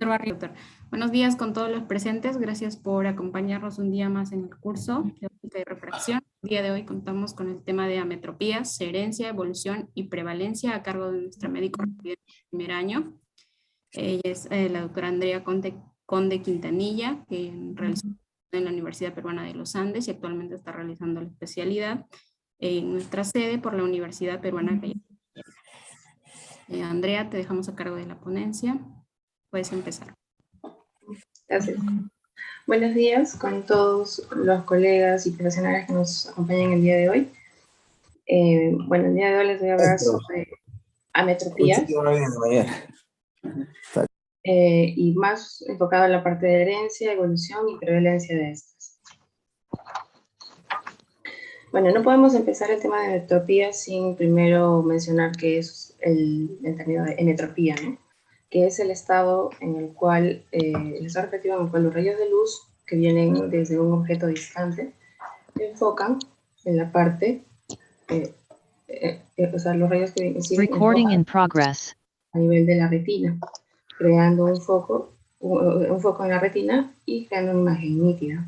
Barrio. Buenos días con todos los presentes. Gracias por acompañarnos un día más en el curso de óptica y refracción. El día de hoy contamos con el tema de ametropías, herencia, evolución y prevalencia a cargo de nuestra médico de primer año. Ella es la doctora Andrea Conde Quintanilla, que realizó en la Universidad Peruana de los Andes y actualmente está realizando la especialidad en nuestra sede por la Universidad Peruana de Andrea, te dejamos a cargo de la ponencia. Puedes empezar. Gracias. Buenos días con todos los colegas y profesionales que nos acompañan el día de hoy. Bueno, el día de hoy les voy a hablar sobre ametropías y más enfocado en la parte de herencia, evolución y prevalencia de estas. Bueno, no podemos empezar el tema de ametropía sin primero mencionar qué es el término de emetropía, ¿no? Que es el estado en el cual, el estado reflectivo en el cual los rayos de luz que vienen desde un objeto distante enfocan en la parte, o sea, los rayos que inciden a nivel de la retina, creando un foco en la retina y creando una imagen nítida.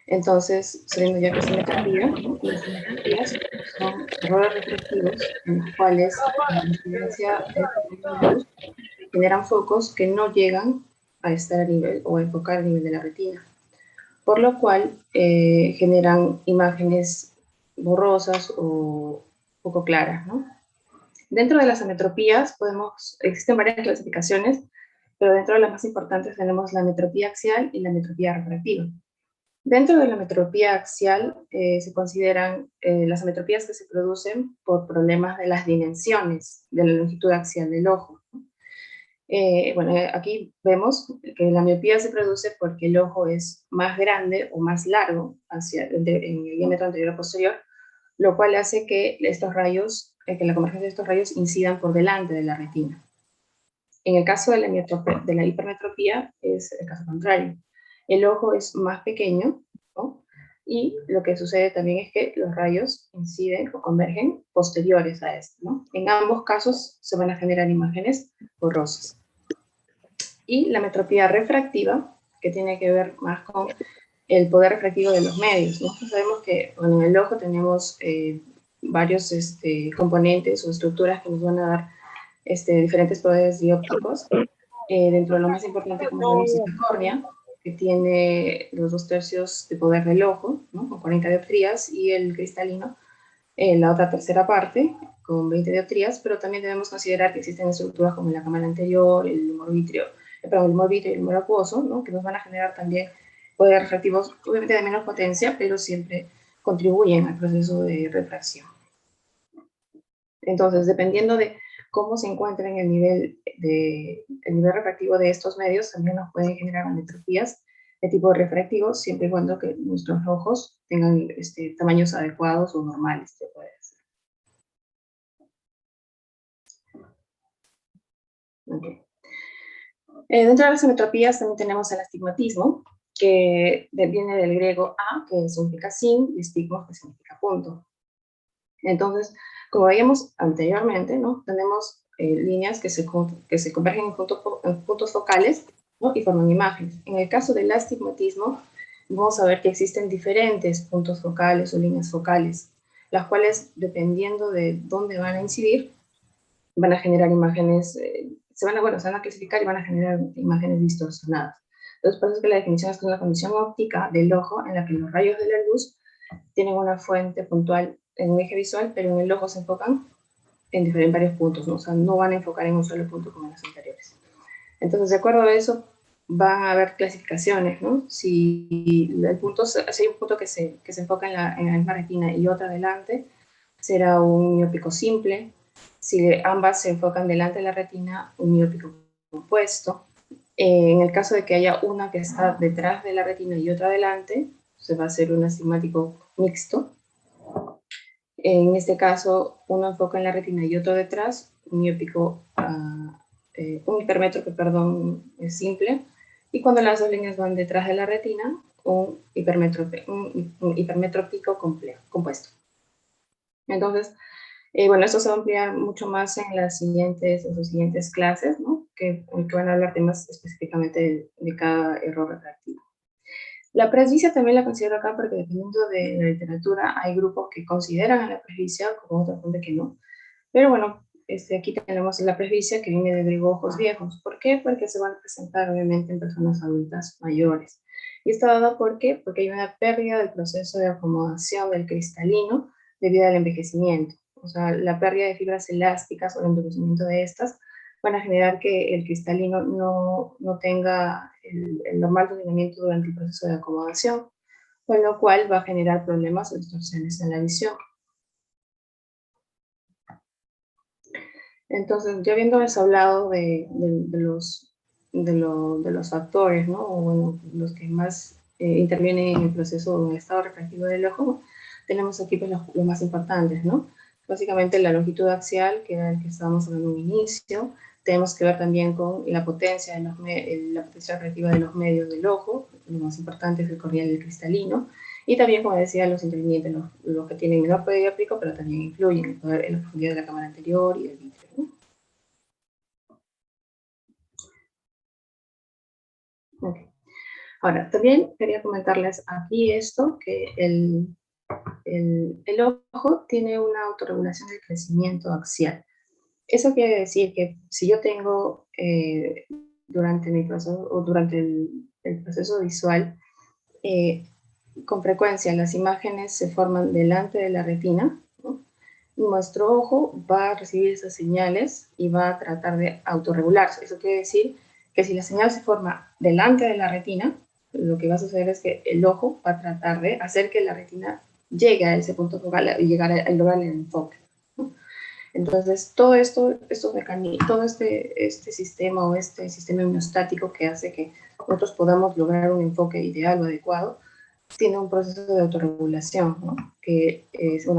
Entonces, sabiendo ya que es ametropía, las ametropías son errores reflectivos en los cuales la incidencia de la luz generan focos que no llegan a estar a nivel o a enfocar a nivel de la retina, por lo cual generan imágenes borrosas o poco claras, ¿no? Dentro de las ametropías existen varias clasificaciones, pero dentro de las más importantes tenemos la ametropía axial y la ametropía refractiva. Dentro de la ametropía axial se consideran las ametropías que se producen por problemas de las dimensiones de la longitud axial del ojo. Bueno, aquí vemos que la miopía se produce porque el ojo es más grande o más largo en el diámetro anterior o posterior, lo cual hace que estos rayos, que la convergencia de estos rayos incidan por delante de la retina. En el caso de la hipermetropía es el caso contrario. El ojo es más pequeño, ¿no? Y lo que sucede también es que los rayos inciden o convergen posteriores a esto, ¿no? En ambos casos se van a generar imágenes borrosas. Y la metropía refractiva, que tiene que ver más con el poder refractivo de los medios. Nosotros sabemos que bueno, en el ojo tenemos varios componentes o estructuras que nos van a dar diferentes poderes dióptricos. Dentro de lo más importante, como vemos, es la córnea, que tiene los 2/3 de poder del ojo, ¿no? Con 40 dioptrías, y el cristalino, la otra tercera parte, con 20 dioptrías, pero también debemos considerar que existen estructuras como la cámara anterior, el humor vítreo y el humor acuoso, ¿no? Que nos van a generar también poderes refractivos, obviamente de menos potencia, pero siempre contribuyen al proceso de refracción. Entonces, dependiendo de cómo se encuentra en el nivel refractivo de estos medios, también nos pueden generar ametropías de tipo refractivo, siempre y cuando que nuestros ojos tengan tamaños adecuados o normales, se puede decir. Okay. Dentro de las ametropías también tenemos el astigmatismo, que viene del griego a, que significa sin, y estigma, que significa punto. Entonces, como veíamos anteriormente, ¿no? Tenemos líneas que se convergen en puntos focales, ¿no? Y forman imágenes. En el caso del astigmatismo, vamos a ver que existen diferentes puntos focales o líneas focales, las cuales, dependiendo de dónde van a incidir, van a generar imágenes, se van a clasificar y van a generar imágenes distorsionadas. Entonces, por eso es que la definición es que es una condición óptica del ojo en la que los rayos de la luz tienen una fuente puntual en un eje visual, pero en el ojo se enfocan en varios puntos, ¿no? O sea, no van a enfocar en un solo punto como en los anteriores. Entonces, de acuerdo a eso, van a haber clasificaciones, ¿no? Si hay un punto que se enfoca en la misma retina y otro adelante, será un miópico simple. Si ambas se enfocan delante de la retina, un miópico compuesto. En el caso de que haya una que está detrás de la retina y otra adelante, se va a hacer un astigmático mixto. En este caso, uno enfoca en la retina y otro detrás, un miópico, un hipermétrope, perdón, simple. Y cuando las dos líneas van detrás de la retina, un hipermetrópico compuesto. Entonces, Bueno, esto se va a ampliar mucho más en las siguientes clases, ¿no? Que van a hablar temas específicamente de cada error refractivo. La presbicia también la considero acá porque dependiendo de la literatura hay grupos que consideran a la presbicia como otra fuente que no. Pero bueno, aquí tenemos la presbicia que viene de griego ojos viejos. ¿Por qué? Porque se van a presentar obviamente en personas adultas mayores. Y está dado ¿por qué? Porque hay una pérdida del proceso de acomodación del cristalino debido al envejecimiento. O sea, la pérdida de fibras elásticas o el endurecimiento de estas van a generar que el cristalino no tenga el normal funcionamiento durante el proceso de acomodación, con lo cual va a generar problemas o distorsiones en la visión. Entonces, ya habiéndoles hablado de los factores, ¿no? O bueno, los que más intervienen en el proceso o en el estado refractivo del ojo, tenemos aquí pues, los más importantes, ¿no? Básicamente la longitud axial, que era el que estábamos hablando en un inicio. Tenemos que ver también con la potencia, la potencia refractiva de los medios del ojo, lo más importante es el corneal y el cristalino. Y también, como decía, los intervinientes, los que tienen menor poder dióptrico, pero también influyen en la profundidad de la cámara anterior y del vitrio, ¿no? Okay. Ahora, también quería comentarles aquí esto, que el ojo tiene una autorregulación del crecimiento axial. Eso quiere decir que si yo tengo durante mi proceso o durante el proceso visual, con frecuencia las imágenes se forman delante de la retina, ¿no? Nuestro ojo va a recibir esas señales y va a tratar de autorregularse. Eso quiere decir que si la señal se forma delante de la retina, lo que va a suceder es que el ojo va a tratar de hacer que la retina llegue a ese punto focal y llegar a lograr el enfoque, ¿no? Entonces, todo todo este sistema o este sistema homeostático que hace que nosotros podamos lograr un enfoque ideal o adecuado, tiene un proceso de autorregulación, ¿no? Que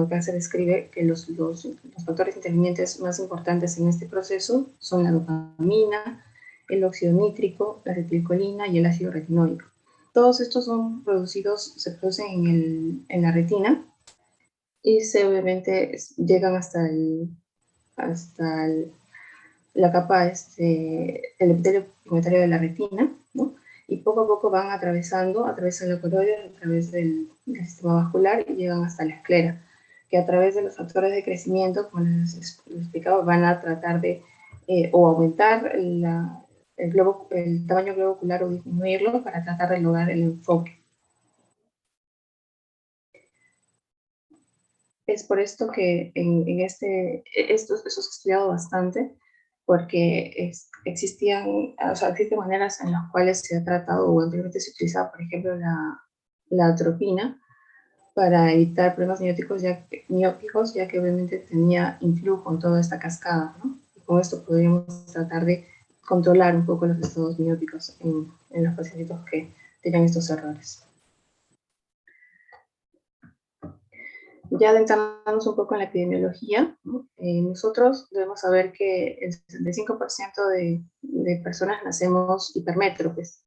acá se describe que los factores intervinientes más importantes en este proceso son la dopamina, el óxido nítrico, la acetilcolina y el ácido retinoico. Todos estos se producen en la retina y obviamente llegan hasta la capa, el epitelio pigmentario de la retina, ¿no? Y poco a poco atravesan la coroide a través del sistema vascular y llegan hasta la esclera, que a través de los factores de crecimiento, como les explicaba, van a tratar de o aumentar el tamaño globo ocular o disminuirlo para tratar de lograr el enfoque. Es por esto que esto se ha estudiado bastante, porque existen maneras en las cuales se ha tratado, o anteriormente se utilizaba, por ejemplo, la atropina para evitar problemas miópicos, ya que obviamente tenía influjo en toda esta cascada, ¿no? Y con esto podríamos tratar de controlar un poco los estados miópicos en los pacientes que tengan estos errores. Ya adentrándonos un poco en la epidemiología, ¿no? Nosotros debemos saber que el 65% de personas nacemos hipermétropes,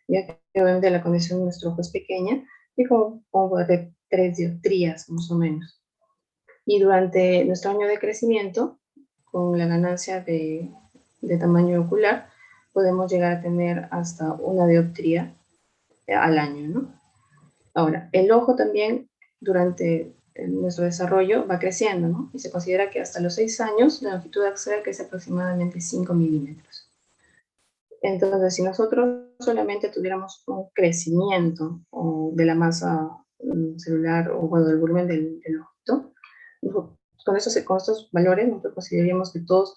ya que obviamente la condición de nuestro ojo es pequeña y como de 3 dioptrías más o menos. Y durante nuestro año de crecimiento, con la ganancia de tamaño ocular, podemos llegar a tener hasta 1 dioptría al año, ¿no? Ahora, el ojo también durante nuestro desarrollo va creciendo, ¿no? Y se considera que hasta los 6 años la longitud axial crece aproximadamente 5 milímetros. Entonces, si nosotros solamente tuviéramos un crecimiento de la masa celular o bueno, del volumen del ojito, con estos valores nosotros consideraríamos que todos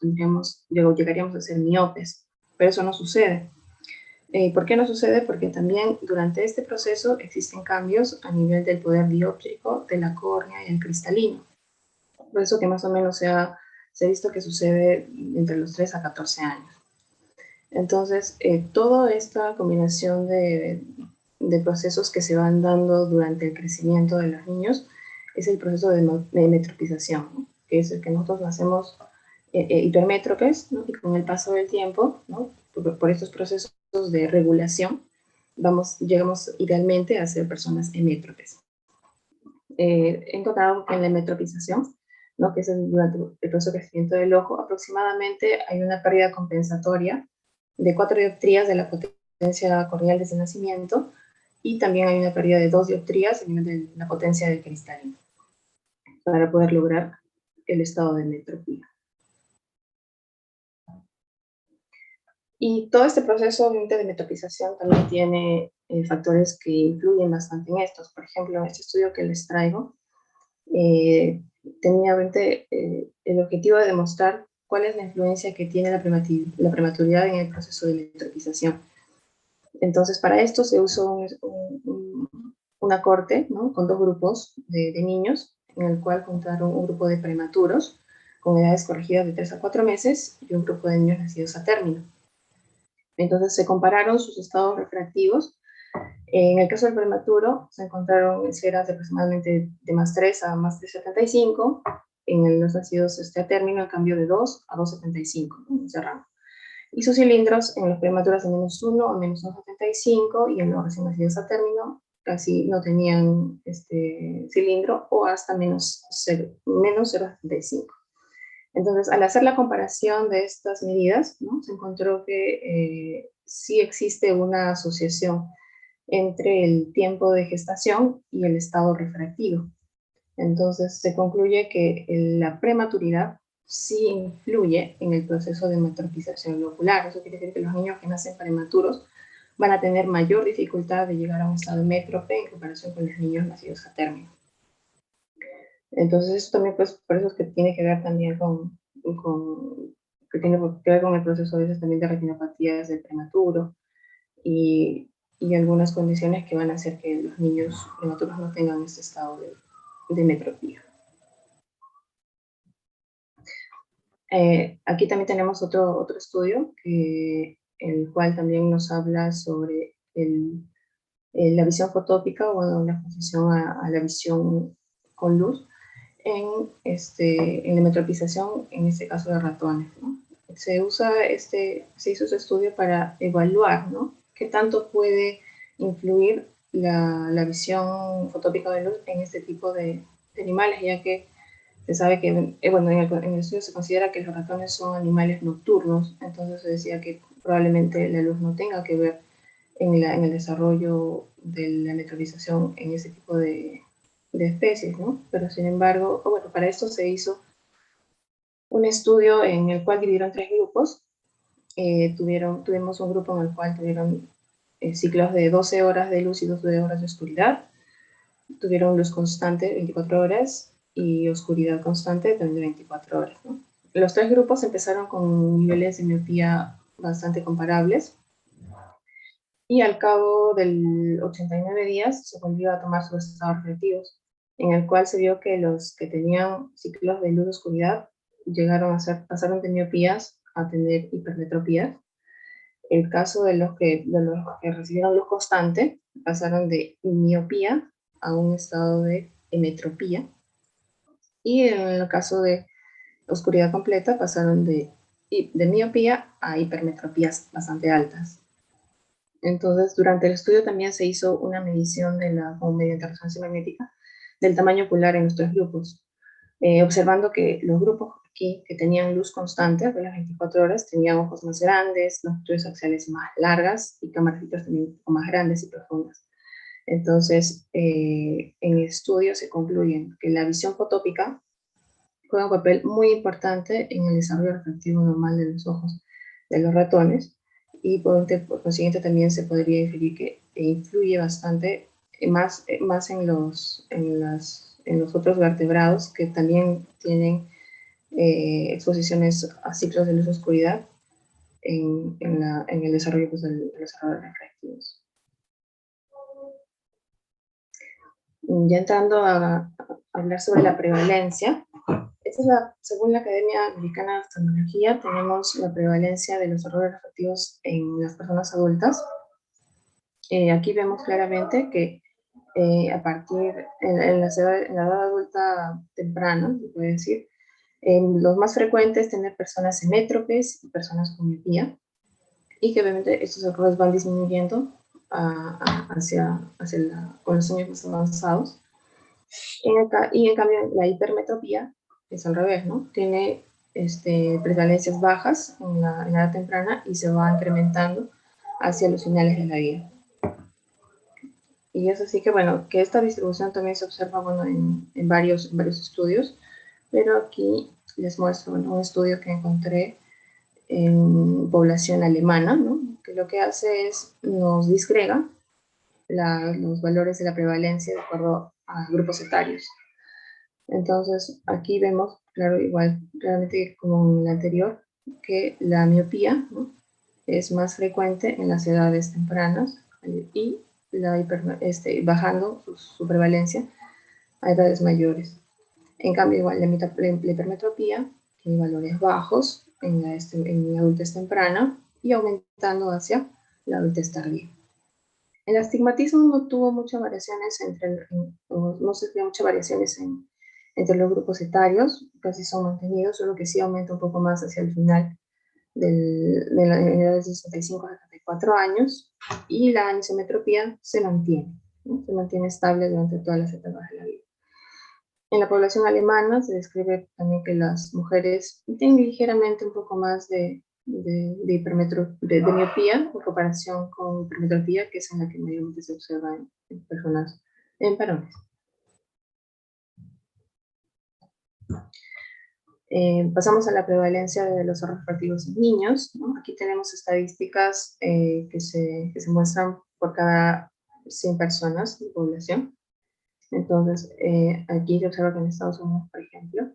llegaríamos a ser miopes, pero eso no sucede. ¿Por qué no sucede? Porque también durante este proceso existen cambios a nivel del poder dióptrico de la córnea y el cristalino. Por eso que más o menos se ha visto que sucede entre los 3 a 14 años. Entonces, toda esta combinación de procesos que se van dando durante el crecimiento de los niños es el proceso de metropización, ¿no? Que es el que nosotros hacemos hipermétropes, ¿no? Y con el paso del tiempo, ¿no? por estos procesos de regulación, llegamos idealmente a ser personas hemétropes. He encontrado que en la metropización ¿no? Que es durante el proceso de crecimiento del ojo, aproximadamente hay una pérdida compensatoria de 4 dioptrías de la potencia corneal desde el nacimiento, y también hay una pérdida de 2 dioptrías a nivel de la potencia del cristalino, para poder lograr el estado de metropía. Y todo este proceso obviamente de metropización también tiene factores que influyen bastante en estos. Por ejemplo, en este estudio que les traigo, tenía el objetivo de demostrar cuál es la influencia que tiene la prematuridad en el proceso de metropización. Entonces, para esto se usó una corte, ¿no?, con 2 grupos de niños, en el cual contaron un grupo de prematuros con edades corregidas de 3 a 4 meses y un grupo de niños nacidos a término. Entonces se compararon sus estados refractivos. En el caso del prematuro se encontraron esferas de aproximadamente de +3 a +375, en los nacidos a término en cambio de 2 a 275, ¿no?, ese rango. Y sus cilindros en los prematuros de -1 a -275, y en los recién nacidos a término casi no tenían cilindro, o hasta -0,75. Entonces, al hacer la comparación de estas medidas, ¿no?, se encontró que sí existe una asociación entre el tiempo de gestación y el estado refractivo. Entonces, se concluye que la prematuridad sí influye en el proceso de metropización ocular. Eso quiere decir que los niños que nacen prematuros van a tener mayor dificultad de llegar a un estado métrope en comparación con los niños nacidos a término. Entonces, eso también, pues, por eso es que tiene que ver también que tiene que ver con el proceso a veces también de retinopatía desde prematuro, y algunas condiciones que van a hacer que los niños prematuros no tengan este estado de metropía. Aquí también tenemos otro estudio, el cual también nos habla sobre la visión fotópica, o la exposición a la visión con luz en la metropización, en este caso de ratones, ¿no? Se hizo este estudio para evaluar, ¿no?, qué tanto puede influir la visión fotópica de luz en este tipo de animales, ya que se sabe que, bueno, en el estudio se considera que los ratones son animales nocturnos. Entonces se decía que probablemente la luz no tenga que ver en el desarrollo de la metropización en ese tipo de especies, ¿no? Pero sin embargo, bueno, para esto se hizo un estudio en el cual dividieron 3 grupos. Tuvimos un grupo en el cual tuvieron ciclos de 12 horas de luz y 12 horas de oscuridad. Tuvieron luz constante 24 horas y oscuridad constante también de 24 horas, ¿no? Los 3 grupos empezaron con niveles de miopía bastante comparables, y al cabo del 89 días se volvió a tomar sus estados reflectivos, en el cual se vio que los que tenían ciclos de luz-oscuridad pasaron de miopías a tener hipermetropías. El caso de los que recibieron luz constante pasaron de miopía a un estado de emetropía, y en el caso de oscuridad completa pasaron de miopía a hipermetropías bastante altas. Entonces, durante el estudio también se hizo una medición mediante resonancia magnética del tamaño ocular en los 3 grupos, observando que los grupos aquí que tenían luz constante de las 24 horas tenían ojos más grandes, longitudes axiales más largas y camaritas también un poco más grandes y profundas. Entonces, en el estudio se concluye que la visión fotópica juega un papel muy importante en el desarrollo refractivo normal de los ojos de los ratones, y por consiguiente también se podría inferir que influye bastante más en los otros vertebrados que también tienen exposiciones a ciclos de luz-oscuridad en el desarrollo, pues, de los errores refractivos. Ya entrando a hablar sobre la prevalencia, según la Academia Americana de Oftalmología, tenemos la prevalencia de los errores refractivos en las personas adultas. Aquí vemos claramente que a partir en la edad adulta temprana, se puede decir, los más frecuentes tener personas emétropes y personas con miopía, y que obviamente estos errores van disminuyendo con los años más avanzados. Y en cambio la hipermetropía es al revés, ¿no? Tiene prevalencias bajas en la edad temprana y se va incrementando hacia los finales de la vida. Y es así que, bueno, que esta distribución también se observa, bueno, en varios estudios, pero aquí les muestro, bueno, un estudio que encontré en población alemana, ¿no? Que lo que hace es, nos disgrega los valores de la prevalencia de acuerdo a grupos etarios. Entonces, aquí vemos, claro, igual, realmente como en la anterior, que la miopía, ¿no?, es más frecuente en las edades tempranas y bajando su prevalencia a edades mayores. En cambio, igual la hipermetropía tiene valores bajos en la adultez temprana y aumentando hacia la adultez tardía. El astigmatismo no tuvo muchas variaciones no se vio muchas variaciones entre los grupos etarios, casi son mantenidos, solo que sí aumenta un poco más hacia el final de la edad de 65 a 74 años, y la anisometropía se mantiene, ¿no? Se mantiene estable durante todas las etapas de la vida. En la población alemana se describe también que las mujeres tienen ligeramente un poco más de miopía en comparación con hipermetropía, que es en la que mayormente se observa en personas, en varones. Pasamos a la prevalencia de los errores refractivos en niños, ¿no? Aquí tenemos estadísticas que se muestran por cada 100 personas de población. Entonces, aquí se observa que en Estados Unidos, por ejemplo,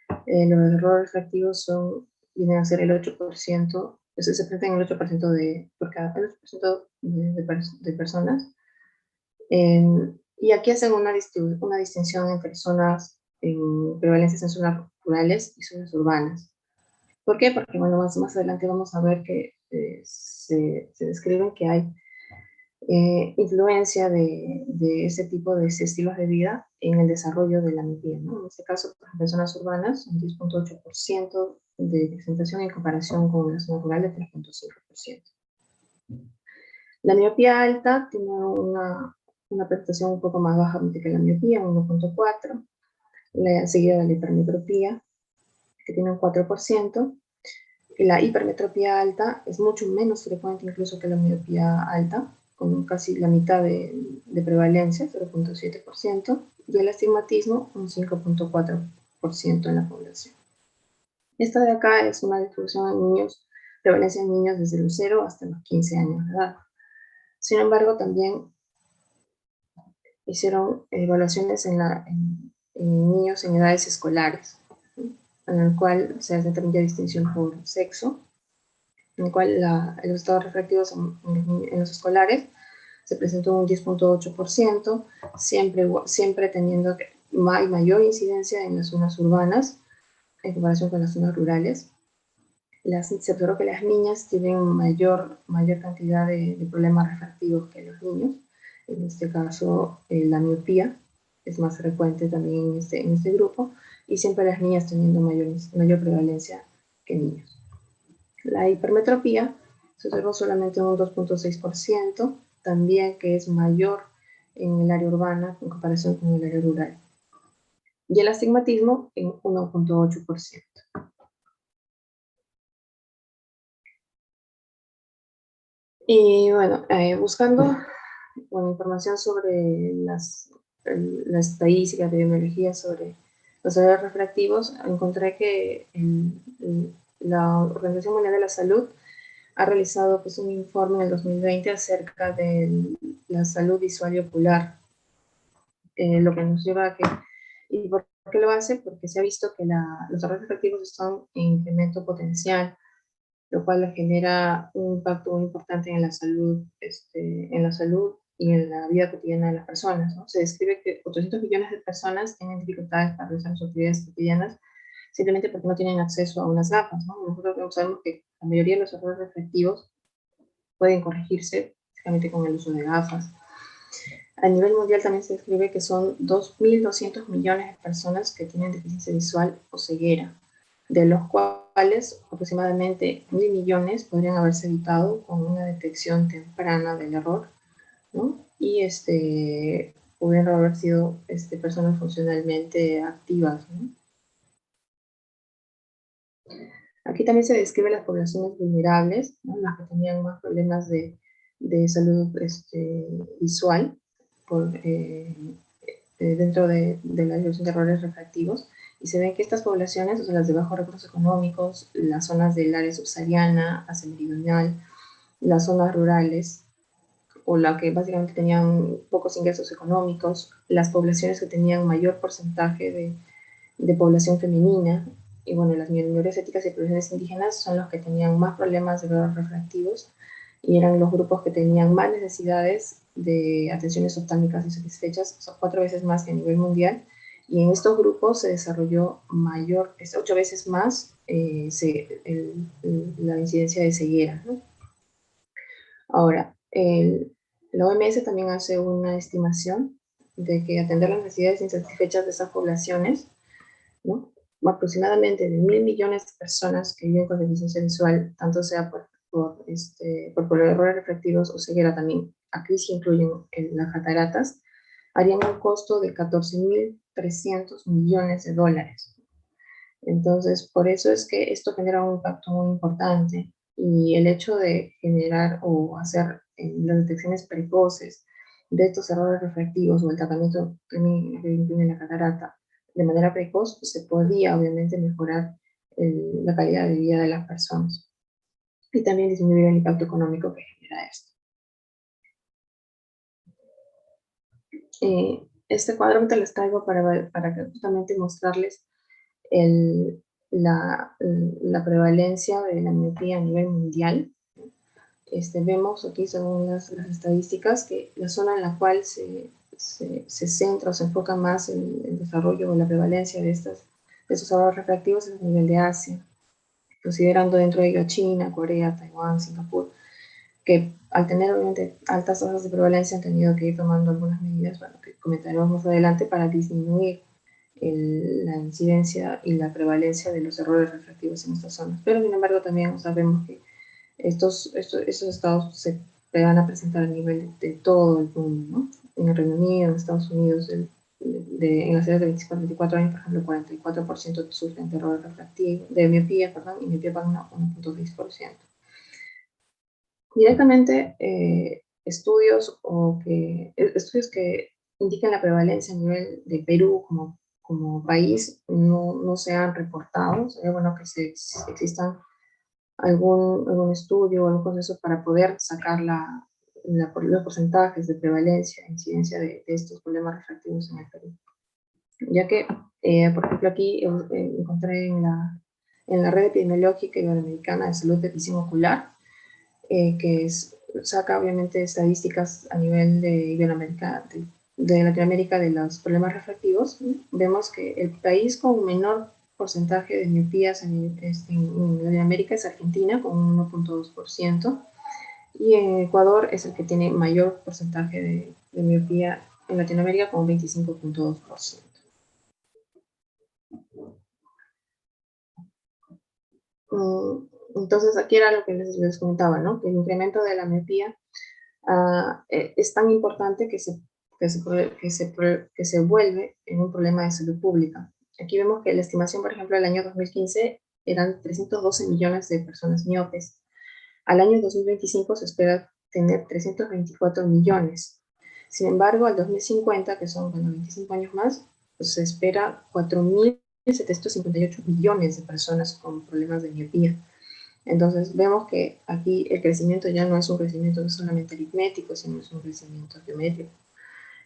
los errores refractivos vienen a ser el 8%, se presentan el 8% por cada 8% de personas. Y aquí hacen una distinción entre zonas en prevalencias en zonas rurales y zonas urbanas. ¿Por qué? Porque, bueno, más adelante vamos a ver que se describen que hay influencia de ese tipo de estilos de vida en el desarrollo de la miopía, ¿no? En este caso, por ejemplo, en zonas urbanas, un 10.8% de presentación en comparación con las zonas rurales, 3.5%. La miopía alta tiene una presentación un poco más baja que la miopía, 1.4%, seguida de la hipermetropía, que tiene un 4%. La hipermetropía alta es mucho menos frecuente incluso que la miopía alta, con casi la mitad de prevalencia, 0.7%, y el astigmatismo, un 5.4% en la población. Esta de acá es una distribución en niños, prevalencia en niños desde los 0 hasta los 15 años de edad. Sin embargo, también hicieron evaluaciones en niños en edades escolares, en el cual se hace también ya distinción por sexo, en el cual los estados refractivos en los escolares se presentó un 10.8%, siempre teniendo mayor incidencia en las zonas urbanas en comparación con las zonas rurales. Se observó que las niñas tienen mayor cantidad de problemas refractivos que los niños. En este caso, la miopía es más frecuente también en este grupo, y siempre las niñas teniendo mayor prevalencia que niños. La hipermetropía se observó solamente un 2.6%, también que es mayor en el área urbana en comparación con el área rural. Y el astigmatismo en 1.8%. Y bueno, buscando información sobre la estadística, epidemiología sobre los errores refractivos, encontré que la Organización Mundial de la Salud ha realizado pues, un informe en el 2020 acerca de la salud visual y ocular, lo que nos lleva a que, ¿y por qué lo hace? Porque se ha visto que los errores refractivos están en incremento potencial, lo cual genera un impacto muy importante en la salud, y en la vida cotidiana de las personas, ¿no? Se describe que 800 millones de personas tienen dificultades para realizar sus actividades cotidianas simplemente porque no tienen acceso a unas gafas, ¿no? Nosotros sabemos que la mayoría de los errores reflectivos pueden corregirse básicamente con el uso de gafas. A nivel mundial también se describe que son 2.200 millones de personas que tienen deficiencia visual o ceguera, de los cuales aproximadamente 1.000 millones podrían haberse evitado con una detección temprana del error, ¿no? Y pudieron haber sido personas funcionalmente activas, ¿no? Aquí también se describen las poblaciones vulnerables, ¿no? Las que tenían más problemas de salud visual por, dentro de la división de errores refractivos, y se ven que estas poblaciones, o sea, las de bajos recursos económicos, las zonas del área subsahariana, Asia meridional, las zonas rurales, o la que básicamente tenían pocos ingresos económicos, las poblaciones que tenían mayor porcentaje de población femenina, y bueno, las minorías étnicas y poblaciones indígenas son los que tenían más problemas de errores refractivos, y eran los grupos que tenían más necesidades de atenciones oftálmicas insatisfechas, son 4 veces más que a nivel mundial, y en estos grupos se desarrolló mayor, es 8 veces más la incidencia de ceguera, ¿no? Ahora, la OMS también hace una estimación de que atender las necesidades insatisfechas de esas poblaciones, ¿no? Aproximadamente de 1.000 millones de personas que viven con deficiencia visual, tanto sea por errores refractivos o ceguera también, aquí se incluyen las cataratas, harían un costo de 14.300 millones de dólares. Entonces, por eso es que esto genera un impacto muy importante, y el hecho de generar o hacer las detecciones precoces de estos errores refractivos o el tratamiento que imprime la catarata de manera precoz, se podía obviamente mejorar la calidad de vida de las personas y también disminuir el impacto económico que genera esto. Este cuadro te les traigo para justamente mostrarles el, la prevalencia de la miopía a nivel mundial. Vemos aquí, según las estadísticas, que la zona en la cual se centra o se enfoca más el desarrollo o la prevalencia de estos errores refractivos es a nivel de Asia, considerando dentro de ello a China, Corea, Taiwán, Singapur, que al tener obviamente altas tasas de prevalencia han tenido que ir tomando algunas medidas, bueno, que comentaremos más adelante, para disminuir la incidencia y la prevalencia de los errores refractivos en estas zonas. Pero sin embargo también sabemos que estos estados se van a presentar a nivel de todo el mundo, ¿no? En el Reino Unido, en Estados Unidos, en las edades de 24 años, por ejemplo, 44% sufren de error refractivo, de miopía, perdón, y miopía para 1.6%. Directamente, estudios que indican la prevalencia a nivel de Perú como país no se han reportado. Sería bueno que existan algún estudio o algún proceso para poder sacar los porcentajes de prevalencia e incidencia de estos problemas refractivos en el Perú. Ya que, por ejemplo, aquí encontré en la red epidemiológica iberoamericana de salud de visión ocular, que saca obviamente estadísticas a nivel de Iberoamérica, de Latinoamérica, de los problemas refractivos. Vemos que el país con menor porcentaje de miopías en Latinoamérica es Argentina, con un 1.2%, y en Ecuador es el que tiene mayor porcentaje de miopía en Latinoamérica, con un 25.2%. Entonces, aquí era lo que les comentaba, ¿no? Que el incremento de la miopía es tan importante que se vuelve en un problema de salud pública. Aquí vemos que la estimación, por ejemplo, del año 2015 eran 312 millones de personas miopes. Al año 2025 se espera tener 324 millones. Sin embargo, al 2050, que son 25 años más, pues se espera 4.758 millones de personas con problemas de miopía. Entonces vemos que aquí el crecimiento ya no es un crecimiento solamente aritmético, sino es un crecimiento geométrico.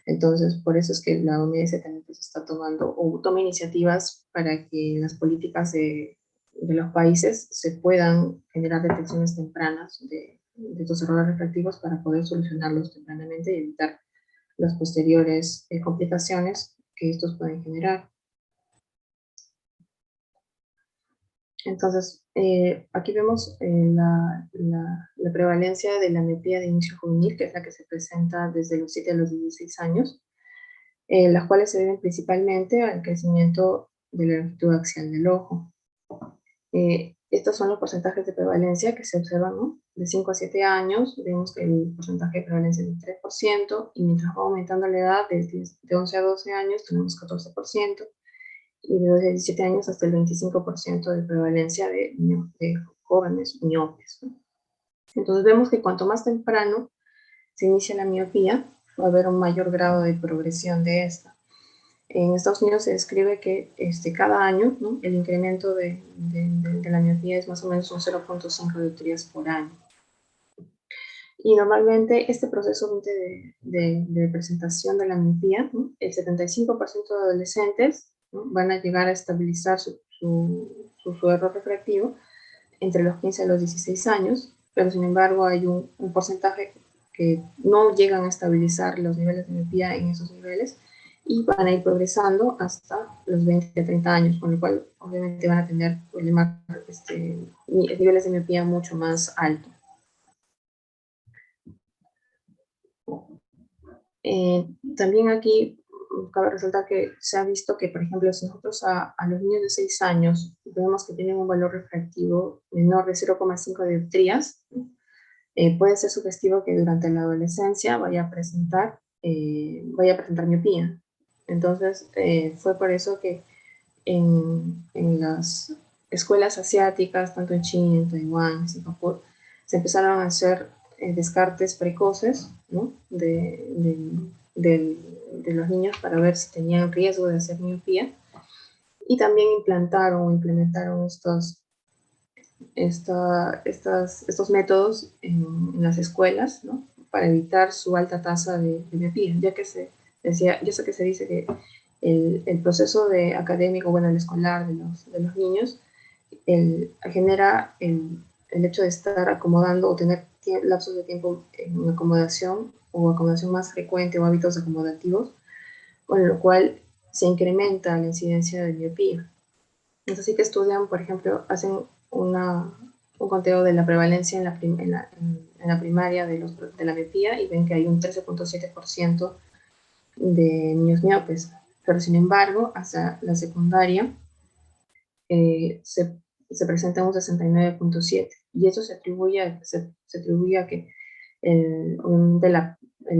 Entonces, por eso es que la OMS también pues, está tomando o toma iniciativas para que las políticas de los países se puedan generar detecciones tempranas de estos errores refractivos para poder solucionarlos tempranamente y evitar las posteriores complicaciones que estos pueden generar. Entonces, aquí vemos la prevalencia de la miopía de inicio juvenil, que es la que se presenta desde los 7 a los 16 años, las cuales se deben principalmente al crecimiento de la longitud axial del ojo. Estos son los porcentajes de prevalencia que se observan, ¿no? De 5 a 7 años, vemos que el porcentaje de prevalencia es del 3%, y mientras va aumentando la edad, de 11 a 12 años tenemos 14%, y de los 17 años hasta el 25% de prevalencia de jóvenes miopes, ¿no? Entonces vemos que cuanto más temprano se inicia la miopía, va a haber un mayor grado de progresión de esta. En Estados Unidos se describe que cada año, ¿no?, el incremento de la miopía es más o menos un 0.5 dioptrías por año. Y normalmente este proceso de presentación de la miopía, ¿no?, el 75% de adolescentes, ¿no?, van a llegar a estabilizar su error refractivo entre los 15 y los 16 años, pero sin embargo hay un porcentaje que no llegan a estabilizar los niveles de miopía en esos niveles y van a ir progresando hasta los 20 a 30 años, con lo cual obviamente van a tener problemas, niveles de miopía mucho más altos. También aquí cabe resaltar que se ha visto que, por ejemplo, si nosotros a los niños de 6 años vemos que tienen un valor refractivo menor de 0,5 dioptrías, puede ser sugestivo que durante la adolescencia vaya a presentar miopía. Entonces, fue por eso que en las escuelas asiáticas, tanto en China, en Taiwán, en Singapur, se empezaron a hacer descartes precoces, ¿no?, de los niños para ver si tenían riesgo de hacer miopía, y también implementaron estos métodos en las escuelas, ¿no?, para evitar su alta tasa de miopía, ya que se dice que el proceso académico, bueno, el escolar de los niños, genera el hecho de estar acomodando o tener lapsos de tiempo en acomodación o acomodación más frecuente o hábitos acomodativos, con lo cual se incrementa la incidencia de miopía. Entonces sí que estudian, por ejemplo, hacen un conteo de la prevalencia en la primaria de la miopía y ven que hay un 13.7% de niños miopes, pero sin embargo, hasta la secundaria se presenta un 69.7%, y eso se atribuye a que el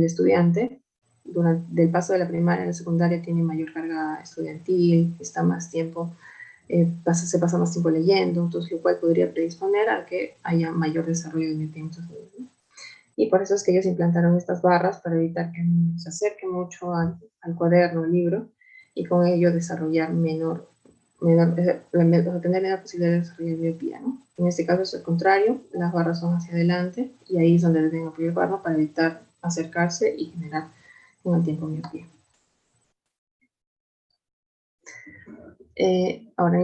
estudiante durante el paso de la primaria a la secundaria tiene mayor carga estudiantil, está más tiempo, se pasa más tiempo leyendo, entonces lo cual podría predisponer a que haya mayor desarrollo de miopía. Y por eso es que ellos implantaron estas barras para evitar que se acerque mucho al cuaderno, al libro, y con ello desarrollar tener menor posibilidad de desarrollar miopía, ¿no? En este caso es el contrario, las barras son hacia adelante y ahí es donde deben apoyar el barro para evitar acercarse y generar con el tiempo miopía. Ahora,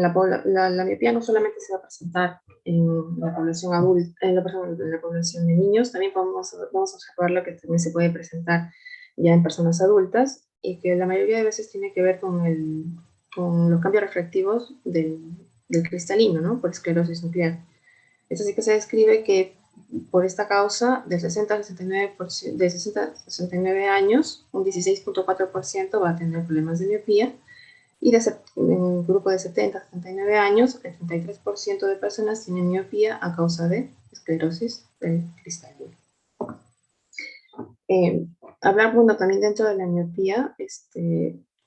la miopía no solamente se va a presentar en la población adulta, en la población de niños, también vamos a observar lo que también se puede presentar ya en personas adultas, y que la mayoría de veces tiene que ver con los cambios refractivos del cristalino, ¿no?, por esclerosis nuclear. Esto sí que se describe que por esta causa, de 60 a 69 años, un 16.4% va a tener problemas de miopía, y en el grupo de 70 a 79 años, el 33% de personas tienen miopía a causa de esclerosis del cristalino. Hablar, bueno, también dentro de la miopía,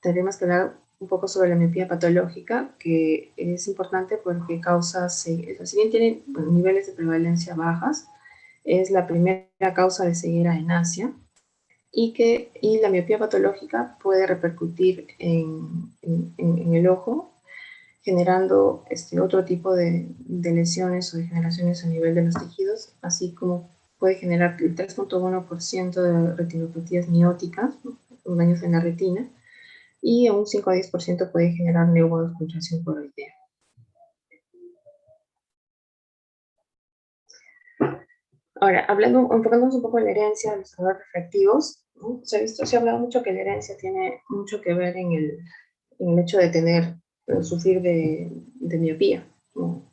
tendremos que hablar un poco sobre la miopía patológica, que es importante porque causa, si bien tiene niveles de prevalencia bajas, es la primera causa de ceguera en Asia, y la miopía patológica puede repercutir en el ojo, generando otro tipo de lesiones o degeneraciones a nivel de los tejidos, así como puede generar el 3.1% de retinopatías mióticas, ¿no?, daños en la retina, y un 5 a 10% puede generar neovascularización coroidea. Ahora, enfocándonos un poco en la herencia de los errores refractivos, ¿no?, se ha hablado mucho que la herencia tiene mucho que ver en el hecho de sufrir de miopía, ¿no?,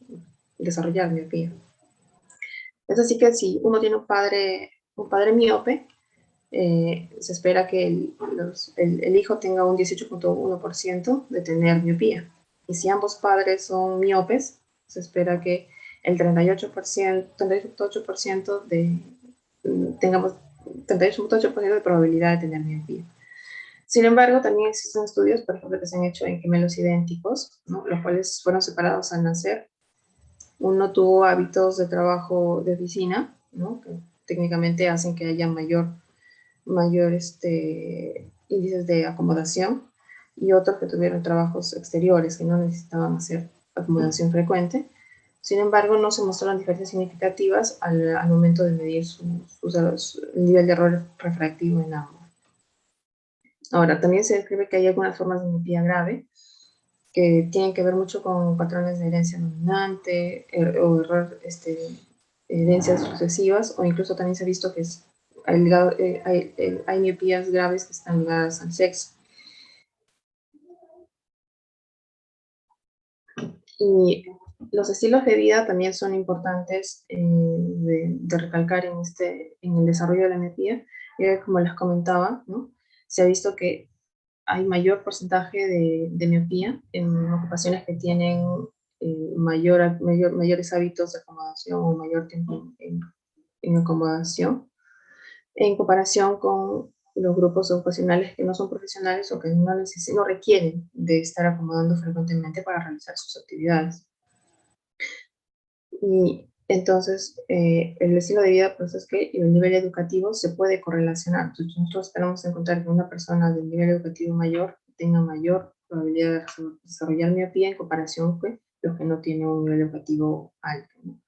desarrollar miopía. Es así que si uno tiene un padre miope, se espera que el hijo tenga un 18.1% de tener miopía. Y si ambos padres son miopes, se espera que el 38.8% tengamos 38.8% de probabilidad de tener miopía. Sin embargo, también existen estudios, por ejemplo, que se han hecho en gemelos idénticos, ¿no? Los cuales fueron separados al nacer. Uno tuvo hábitos de trabajo de oficina, ¿no? Que técnicamente hacen que haya mayor índices de acomodación, y otros que tuvieron trabajos exteriores que no necesitaban hacer acomodación frecuente. Sin embargo, no se mostraron diferencias significativas al momento de medir el nivel de error refractivo en ambos. Ahora, también se describe que hay algunas formas de miopía grave que tienen que ver mucho con patrones de herencia dominante o herencias sucesivas, o incluso también se ha visto que hay miopías graves que están ligadas al sexo. Y los estilos de vida también son importantes de recalcar en el desarrollo de la miopía, ya que, como les comentaba, ¿no? Se ha visto que hay mayor porcentaje de miopía en ocupaciones que tienen mayores hábitos de acomodación o mayor tiempo en acomodación, en comparación con los grupos ocupacionales que no son profesionales o que no requieren de estar acomodando frecuentemente para realizar sus actividades. Y entonces, el estilo de vida, pues es que el nivel educativo se puede correlacionar. Entonces, nosotros esperamos encontrar que una persona del nivel educativo mayor tenga mayor probabilidad de desarrollar miopía en comparación con los que no tienen un nivel educativo alto, ¿no?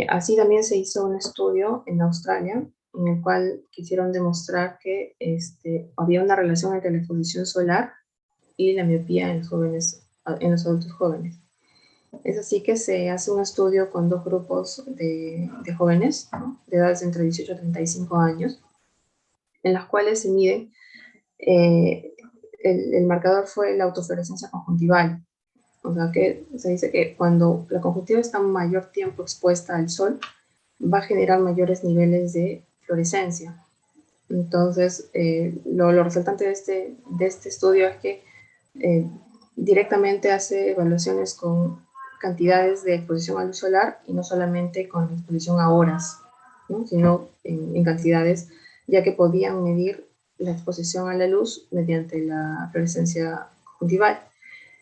Así también se hizo un estudio en Australia en el cual quisieron demostrar que había una relación entre la exposición solar y la miopía en los adultos jóvenes. Es así que se hace un estudio con dos grupos de jóvenes, ¿no? De edades entre 18 y 35 años, en las cuales se mide, el marcador fue la autofluorescencia conjuntival. O sea que se dice que cuando la conjuntiva está mayor tiempo expuesta al sol, va a generar mayores niveles de fluorescencia. Entonces, lo resaltante de este estudio es que directamente hace evaluaciones con cantidades de exposición a luz solar y no solamente con exposición a horas, ¿no? Sino en cantidades, ya que podían medir la exposición a la luz mediante la fluorescencia conjuntival.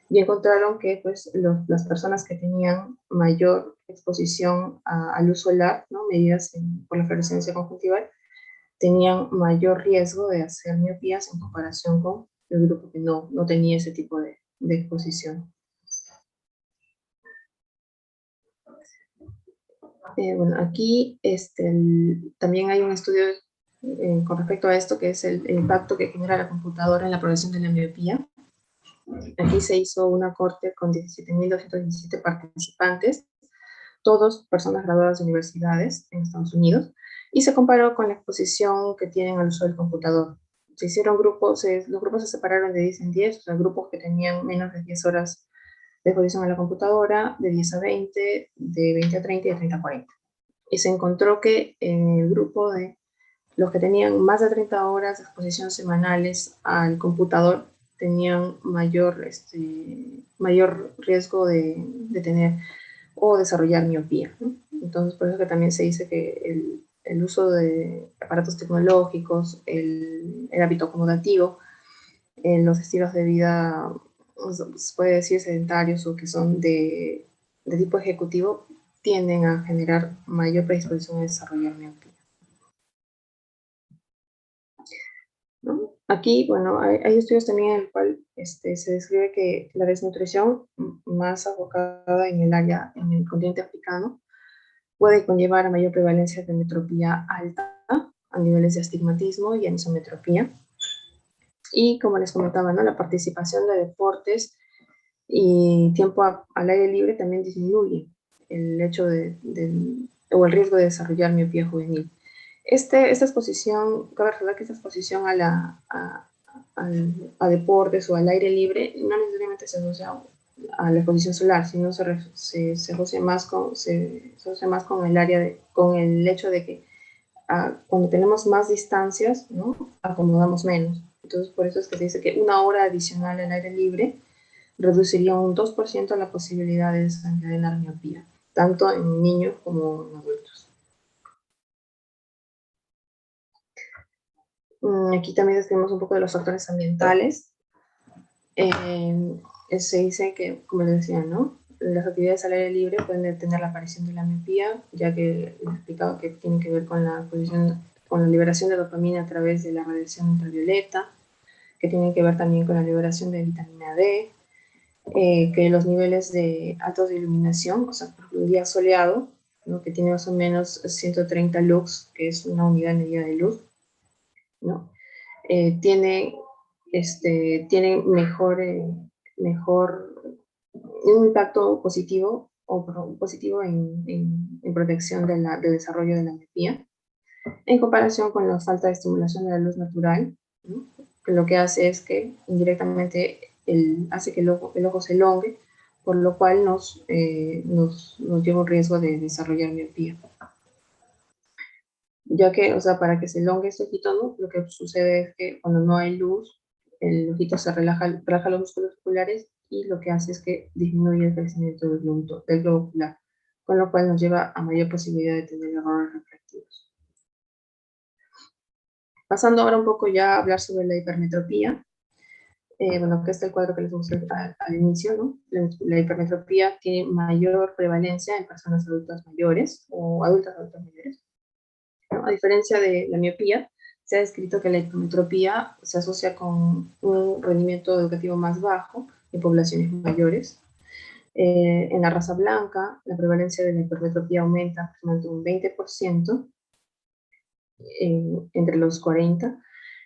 Y encontraron que pues, las personas que tenían mayor exposición a luz solar, ¿no? Medidas por la fluorescencia conjuntival, tenían mayor riesgo de hacer miopías en comparación con el grupo que no tenía ese tipo de exposición. Bueno, aquí también hay un estudio con respecto a esto, que es el impacto que genera la computadora en la progresión de la miopía. Aquí se hizo una corte con 17.217 participantes, todos personas graduadas de universidades en Estados Unidos, y se comparó con la exposición que tienen al uso del computador. Se hicieron grupos, los grupos se separaron de 10 en 10, o sea, grupos que tenían menos de 10 horas de exposición a la computadora, de 10 a 20, de 20 a 30 y de 30 a 40. Y se encontró que en el grupo de los que tenían más de 30 horas de exposición semanales al computador tenían mayor riesgo de tener o desarrollar miopía, ¿no? Entonces, por eso que también se dice que el uso de aparatos tecnológicos, el hábito acomodativo, los estilos de vida, se puede decir sedentarios o que son de tipo ejecutivo, tienden a generar mayor predisposición a desarrollar miopía, ¿no? Aquí, bueno, hay estudios también en el cual se describe que la desnutrición, más abocada en el continente africano, puede conllevar a mayor prevalencia de metropía alta, a niveles de astigmatismo y anisometropía. Y como les comentaba, ¿no? La participación de deportes y tiempo al aire libre también disminuye el hecho o el riesgo de desarrollar miopía juvenil. Esta exposición, cabe recordar que esta exposición a deportes o al aire libre no necesariamente se asocia a la exposición solar, sino se asocia más con el hecho de que cuando tenemos más distancias, ¿no? Acomodamos menos. Entonces, por eso es que se dice que una hora adicional al aire libre reduciría un 2% la posibilidad de desencadenar miopía, tanto en niños como en adultos. Aquí también describimos un poco de los factores ambientales. Se dice que, como les decía, ¿no? Las actividades al aire libre pueden detener la aparición de la miopía, ya que les he explicado que tiene que ver con con la liberación de dopamina a través de la radiación ultravioleta, que tienen que ver también con la liberación de vitamina D, que los niveles de altos de iluminación, o sea, por ejemplo, un día soleado, ¿no? Que tiene más o menos 130 lux, que es una unidad medida de luz, ¿no? Tiene, tiene mejor un impacto positivo positivo en protección del desarrollo de la miopía, en comparación con la falta de estimulación de la luz natural, ¿no? Que lo que hace es que indirectamente hace que el ojo se elongue, por lo cual nos lleva un riesgo de desarrollar miopía. Ya que, o sea, para que se elongue este ojito, ¿no? Lo que sucede es que cuando no hay luz, el ojito se relaja los músculos oculares y lo que hace es que disminuye el crecimiento del globo ocular, con lo cual nos lleva a mayor posibilidad de tener errores refractivos. Pasando ahora un poco ya a hablar sobre la hipermetropía. Bueno, que es el cuadro que les mostré al inicio, ¿no? La hipermetropía tiene mayor prevalencia en personas adultas mayores o adultas mayores, ¿no? A diferencia de la miopía, se ha descrito que la hipermetropía se asocia con un rendimiento educativo más bajo en poblaciones mayores. En la raza blanca, la prevalencia de la hipermetropía aumenta aproximadamente un 20% entre los 40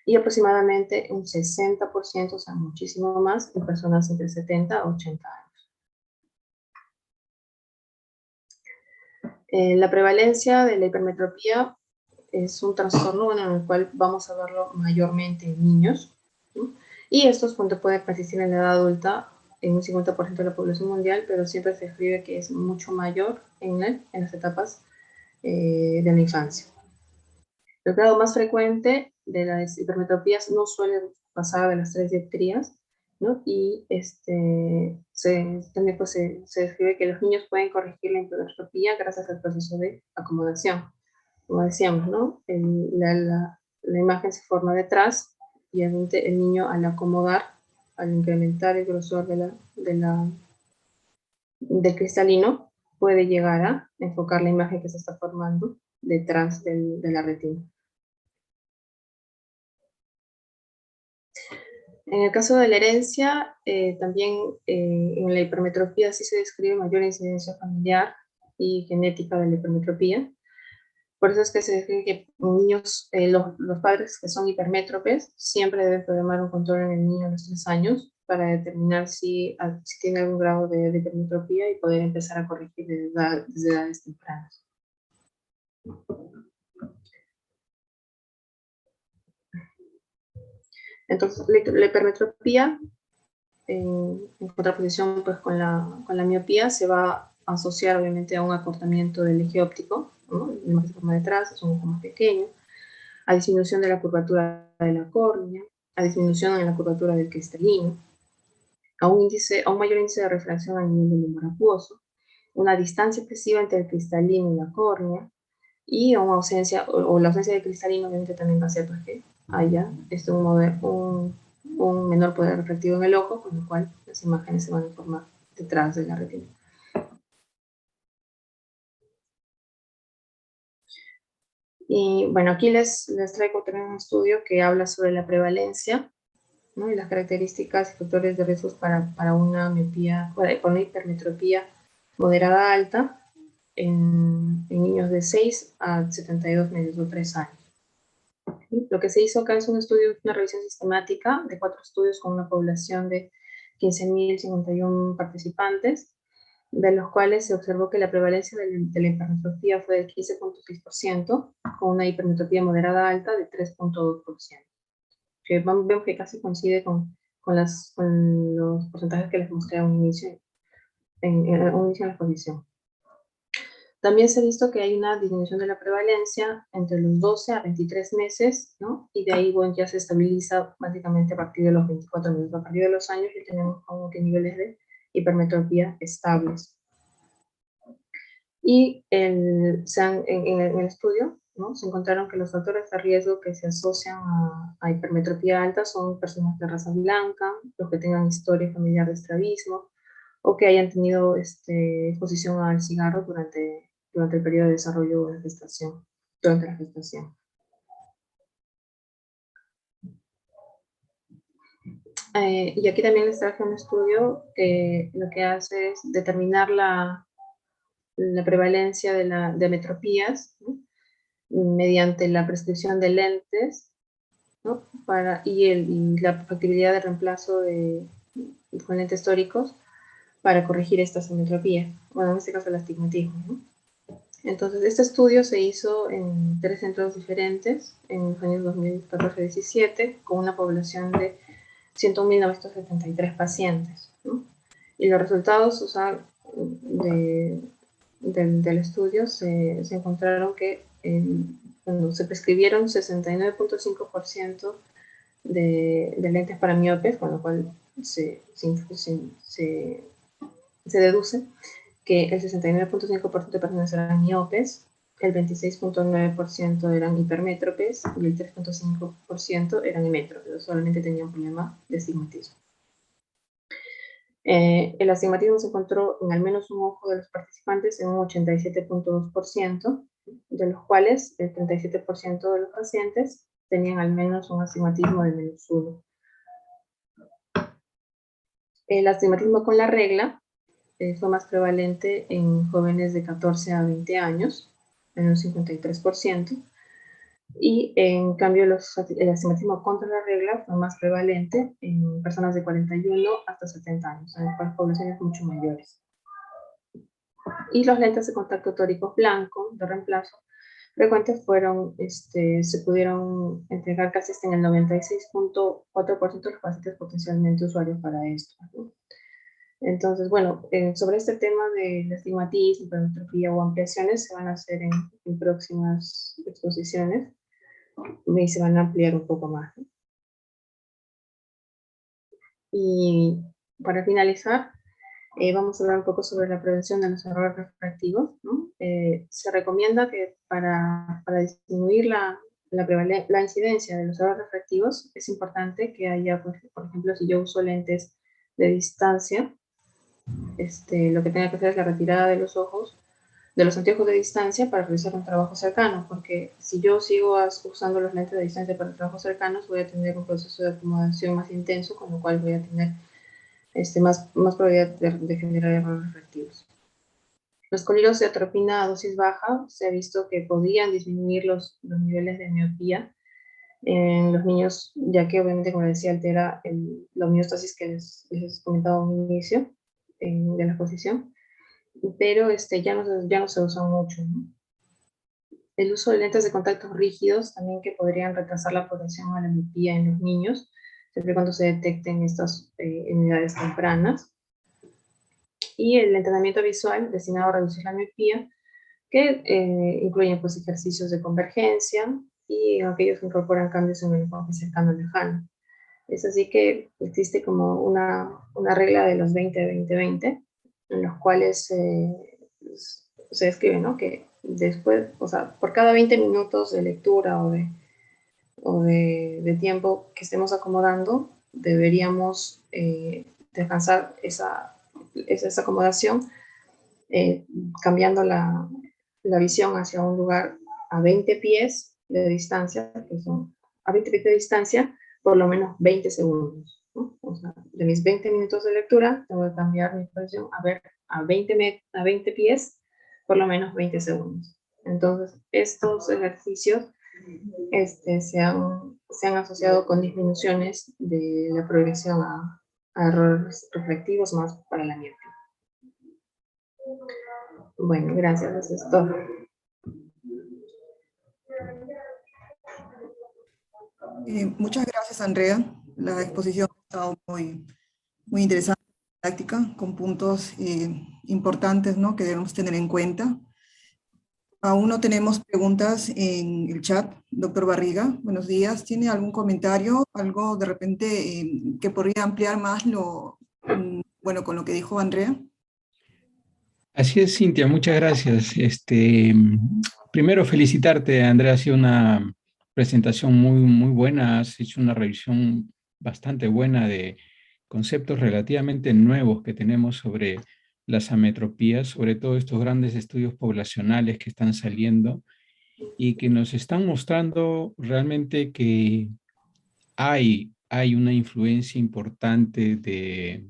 y aproximadamente un 60%, o sea, muchísimo más, en personas entre 70 a 80 años. La prevalencia de la hipermetropía es un trastorno en el cual vamos a verlo mayormente en niños, ¿no? Y estos puntos pueden persistir en la edad adulta en un 50% de la población mundial, pero siempre se escribe que es mucho mayor en las etapas de la infancia. El grado más frecuente de las hipermetropías no suele pasar de las 3 dioptrías, ¿no? Y también pues, se describe que los niños pueden corregir la hipermetropía gracias al proceso de acomodación. Como decíamos, ¿no? La imagen se forma detrás y obviamente el niño al acomodar, al incrementar el grosor del cristalino, puede llegar a enfocar la imagen que se está formando detrás de la retina. En el caso de la herencia, también en la hipermetropía sí se describe mayor incidencia familiar y genética de la hipermetropía. Por eso es que se describe que niños, los padres que son hipermétropes siempre deben programar un control en el niño a los 3 años para determinar si tiene algún grado de hipermetropía y poder empezar a corregir desde edades tempranas. Entonces, la hipermetropía, en contraposición pues, con la miopía, se va a asociar obviamente a un acortamiento del eje óptico, ¿no? El más se forma detrás, es un ojo más pequeño, a disminución de la curvatura de la córnea, a disminución en la curvatura del cristalino, a un mayor índice de refracción a nivel del humor acuoso, una distancia excesiva entre el cristalino y la córnea, y una ausencia, o la ausencia de cristalino obviamente también va a hacer pues, que haya un menor poder refractivo en el ojo, con lo cual las imágenes se van a formar detrás de la retina. Y bueno, aquí les traigo también un estudio que habla sobre la prevalencia, ¿no? Y las características y factores de riesgos para una miopía, para una hipermetropía moderada alta en niños de 6 a 72 meses o 3 años. Lo que se hizo acá es un estudio, una revisión sistemática de 4 estudios con una población de 15.051 participantes, de los cuales se observó que la prevalencia de la hipermetropía fue del 15.6%, con una hipermetropía moderada alta de 3.2%. Que vemos que casi coincide con los porcentajes que les mostré a un inicio en la exposición. También se ha visto que hay una disminución de la prevalencia entre los 12 a 23 meses, ¿no? Y de ahí, bueno, ya se estabiliza básicamente a partir de los 24 meses. A partir de los años ya tenemos como que niveles de hipermetropía estables. Y en el estudio, ¿no? Se encontraron que los factores de riesgo que se asocian a hipermetropía alta son personas de raza blanca, los que tengan historia familiar de estrabismo, o que hayan tenido exposición al cigarro durante el periodo de desarrollo de gestación, durante la gestación. Y aquí también les traje un estudio que lo que hace es determinar la prevalencia de ametropías, ¿no? Mediante la prescripción de lentes, ¿no? y la factibilidad de reemplazo con lentes tóricos para corregir estas ametropías, bueno, en este caso el astigmatismo, ¿no? Entonces, este estudio se hizo en 3 centros diferentes en los años 2014-17, con una población de 101.973 pacientes, ¿no? Y los resultados, o sea, del estudio se encontraron que cuando se prescribieron 69.5% de lentes para miopes, con lo cual se deduce que el 69.5% de personas eran miopes, el 26.9% eran hipermétropes y el 3.5% eran emétropes, solamente tenían un problema de astigmatismo. El astigmatismo se encontró en al menos un ojo de los participantes en un 87.2%, de los cuales el 37% de los pacientes tenían al menos un astigmatismo de -1. El astigmatismo con la regla fue más prevalente en jóvenes de 14 a 20 años, en un 53%, y en cambio el astigmatismo contra la regla fue más prevalente en personas de 41 hasta 70 años, en las poblaciones mucho mayores. Y los lentes de contacto tóricos blancos de reemplazo frecuentes se pudieron entregar casi hasta en el 96.4% de los pacientes potencialmente usuarios para esto, ¿no? Entonces, bueno, sobre este tema del astigmatismo, hipermetropía o ampliaciones se van a hacer en próximas exposiciones y se van a ampliar un poco más, ¿no? Y para finalizar, vamos a hablar un poco sobre la prevención de los errores refractivos, ¿no? Se recomienda que para disminuir la incidencia de los errores refractivos es importante que haya, por ejemplo, si yo uso lentes de distancia, lo que tenga que hacer es la retirada de los ojos, de los anteojos de distancia para realizar un trabajo cercano, porque si yo sigo usando los lentes de distancia para trabajos cercanos, voy a tener un proceso de acomodación más intenso, con lo cual voy a tener más probabilidad de generar errores refractivos. Los colirios de atropina a dosis baja se ha visto que podían disminuir los niveles de miopía en los niños, ya que obviamente, como les decía, altera la homeostasis que les comentaba al inicio de la exposición, pero ya no se usan mucho, ¿no? El uso de lentes de contacto rígidos también que podrían retrasar la progresión a la miopía en los niños, siempre y cuando se detecten estas en edades tempranas. Y el entrenamiento visual destinado a reducir la miopía, que incluyen pues, ejercicios de convergencia y aquellos que incorporan cambios en el enfoque cercano lejano. Es así que existe como una regla de los 20-20-20, en los cuales se describe, ¿no? Que después, o sea, por cada 20 minutos de lectura o de tiempo que estemos acomodando, deberíamos descansar esa acomodación, cambiando la visión hacia un lugar a 20 pies de distancia, a 20 pies de distancia, por lo menos 20 segundos, ¿no? O sea, de mis 20 minutos de lectura, tengo que cambiar mi posición a 20 pies, por lo menos 20 segundos. Entonces, estos ejercicios se han asociado con disminuciones de la progresión a errores reflectivos más para la miopía. Bueno, gracias, eso es todo. Muchas gracias, Andrea. La exposición ha estado muy interesante, práctica, con puntos importantes, ¿no?, que debemos tener en cuenta. Aún no tenemos preguntas en el chat. Doctor Barriga, buenos días. ¿Tiene algún comentario, algo de repente que podría ampliar más con lo que dijo Andrea? Así es, Cintia, muchas gracias. Primero, felicitarte, Andrea. Ha sido una presentación muy buena. Has hecho una revisión bastante buena de conceptos relativamente nuevos que tenemos sobre las ametropías, sobre todo estos grandes estudios poblacionales que están saliendo y que nos están mostrando realmente que hay una influencia importante de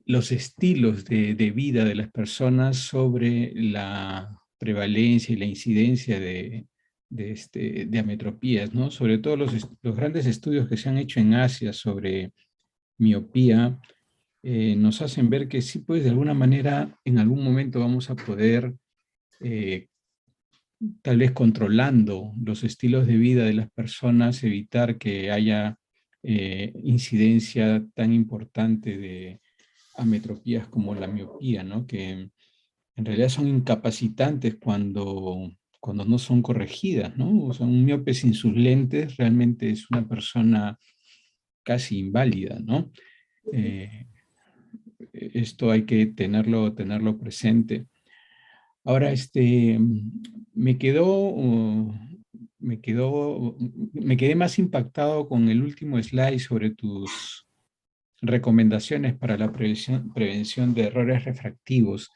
los estilos de vida de las personas sobre la prevalencia y la incidencia de ametropías, ¿no? Sobre todo los grandes estudios que se han hecho en Asia sobre miopía, nos hacen ver que sí, pues de alguna manera, en algún momento vamos a poder, tal vez controlando los estilos de vida de las personas, evitar que haya incidencia tan importante de ametropías como la miopía, ¿no? Que en realidad son incapacitantes cuando no son corregidas, ¿no? O sea, un miope sin sus lentes realmente es una persona casi inválida, ¿no? Eh, Esto hay que tenerlo presente. Ahora, me quedó, me quedé más impactado con el último slide sobre tus recomendaciones para la prevención de errores refractivos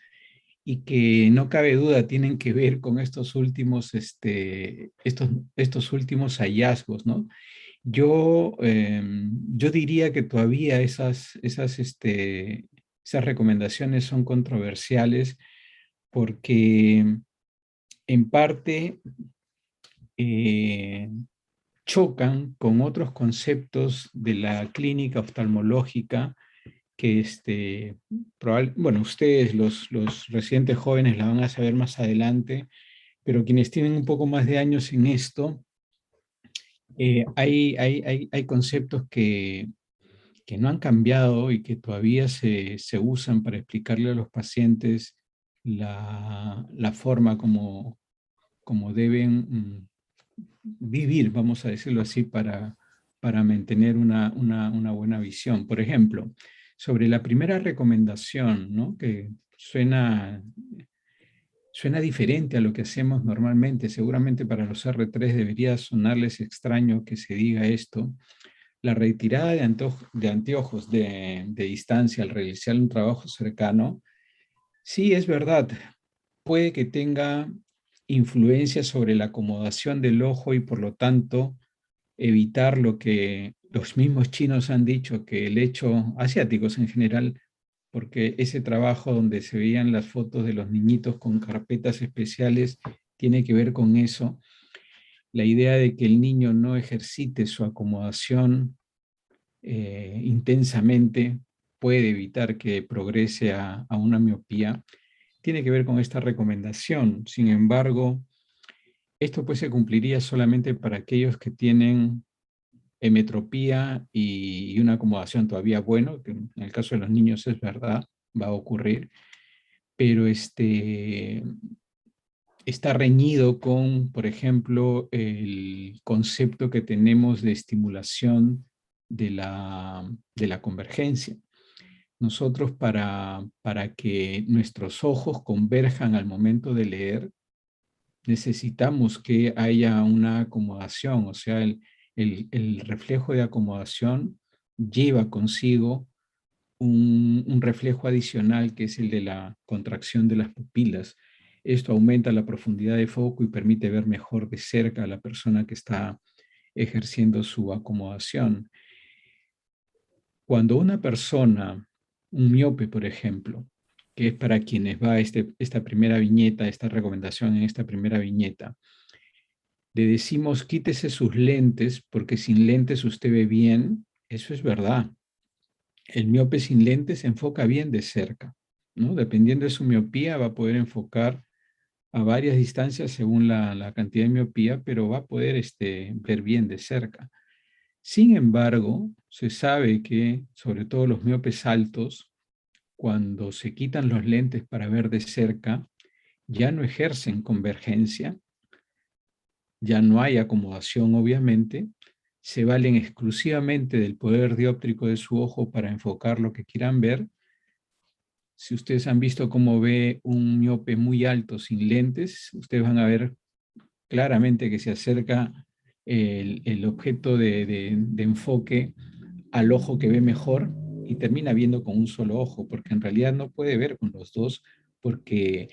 y que no cabe duda tienen que ver con estos últimos hallazgos, ¿no? Yo diría que todavía esas recomendaciones son controversiales porque en parte eh, chocan con otros conceptos de la clínica oftalmológica que bueno, ustedes, los residentes jóvenes, la van a saber más adelante, pero quienes tienen un poco más de años en esto, hay conceptos que no han cambiado y que todavía se usan para explicarle a los pacientes la forma como deben vivir, vamos a decirlo así, para mantener una buena visión. Por ejemplo, sobre la primera recomendación, ¿no? Que suena diferente a lo que hacemos normalmente. Seguramente para los R3 debería sonarles extraño que se diga esto. La retirada de anteojos de distancia al realizar un trabajo cercano, sí es verdad, puede que tenga influencia sobre la acomodación del ojo y por lo tanto evitar lo que los mismos chinos han dicho, que el hecho, asiáticos en general, porque ese trabajo donde se veían las fotos de los niñitos con carpetas especiales tiene que ver con eso. La idea de que el niño no ejercite su acomodación intensamente puede evitar que progrese a una miopía, tiene que ver con esta recomendación. Sin embargo, esto pues se cumpliría solamente para aquellos que tienen hemetropía y una acomodación todavía bueno, que en el caso de los niños es verdad, va a ocurrir, pero está reñido con, por ejemplo, el concepto que tenemos de estimulación de la convergencia. Nosotros para que nuestros ojos converjan al momento de leer, necesitamos que haya una acomodación, o sea, el reflejo de acomodación lleva consigo un reflejo adicional que es el de la contracción de las pupilas. Esto aumenta la profundidad de foco y permite ver mejor de cerca a la persona que está ejerciendo su acomodación. Cuando una persona, un miope, por ejemplo, que es para quienes va esta primera viñeta, esta recomendación en esta primera viñeta, le decimos quítese sus lentes porque sin lentes usted ve bien, eso es verdad. El miope sin lentes se enfoca bien de cerca, ¿no? Dependiendo de su miopía va a poder enfocar a varias distancias según la cantidad de miopía, pero va a poder ver bien de cerca. Sin embargo, se sabe que, sobre todo los miopes altos, cuando se quitan los lentes para ver de cerca, ya no ejercen convergencia, ya no hay acomodación, obviamente, se valen exclusivamente del poder dióptrico de su ojo para enfocar lo que quieran ver, si ustedes han visto cómo ve un miope muy alto sin lentes, ustedes van a ver claramente que se acerca el objeto de enfoque al ojo que ve mejor y termina viendo con un solo ojo, porque en realidad no puede ver con los dos, porque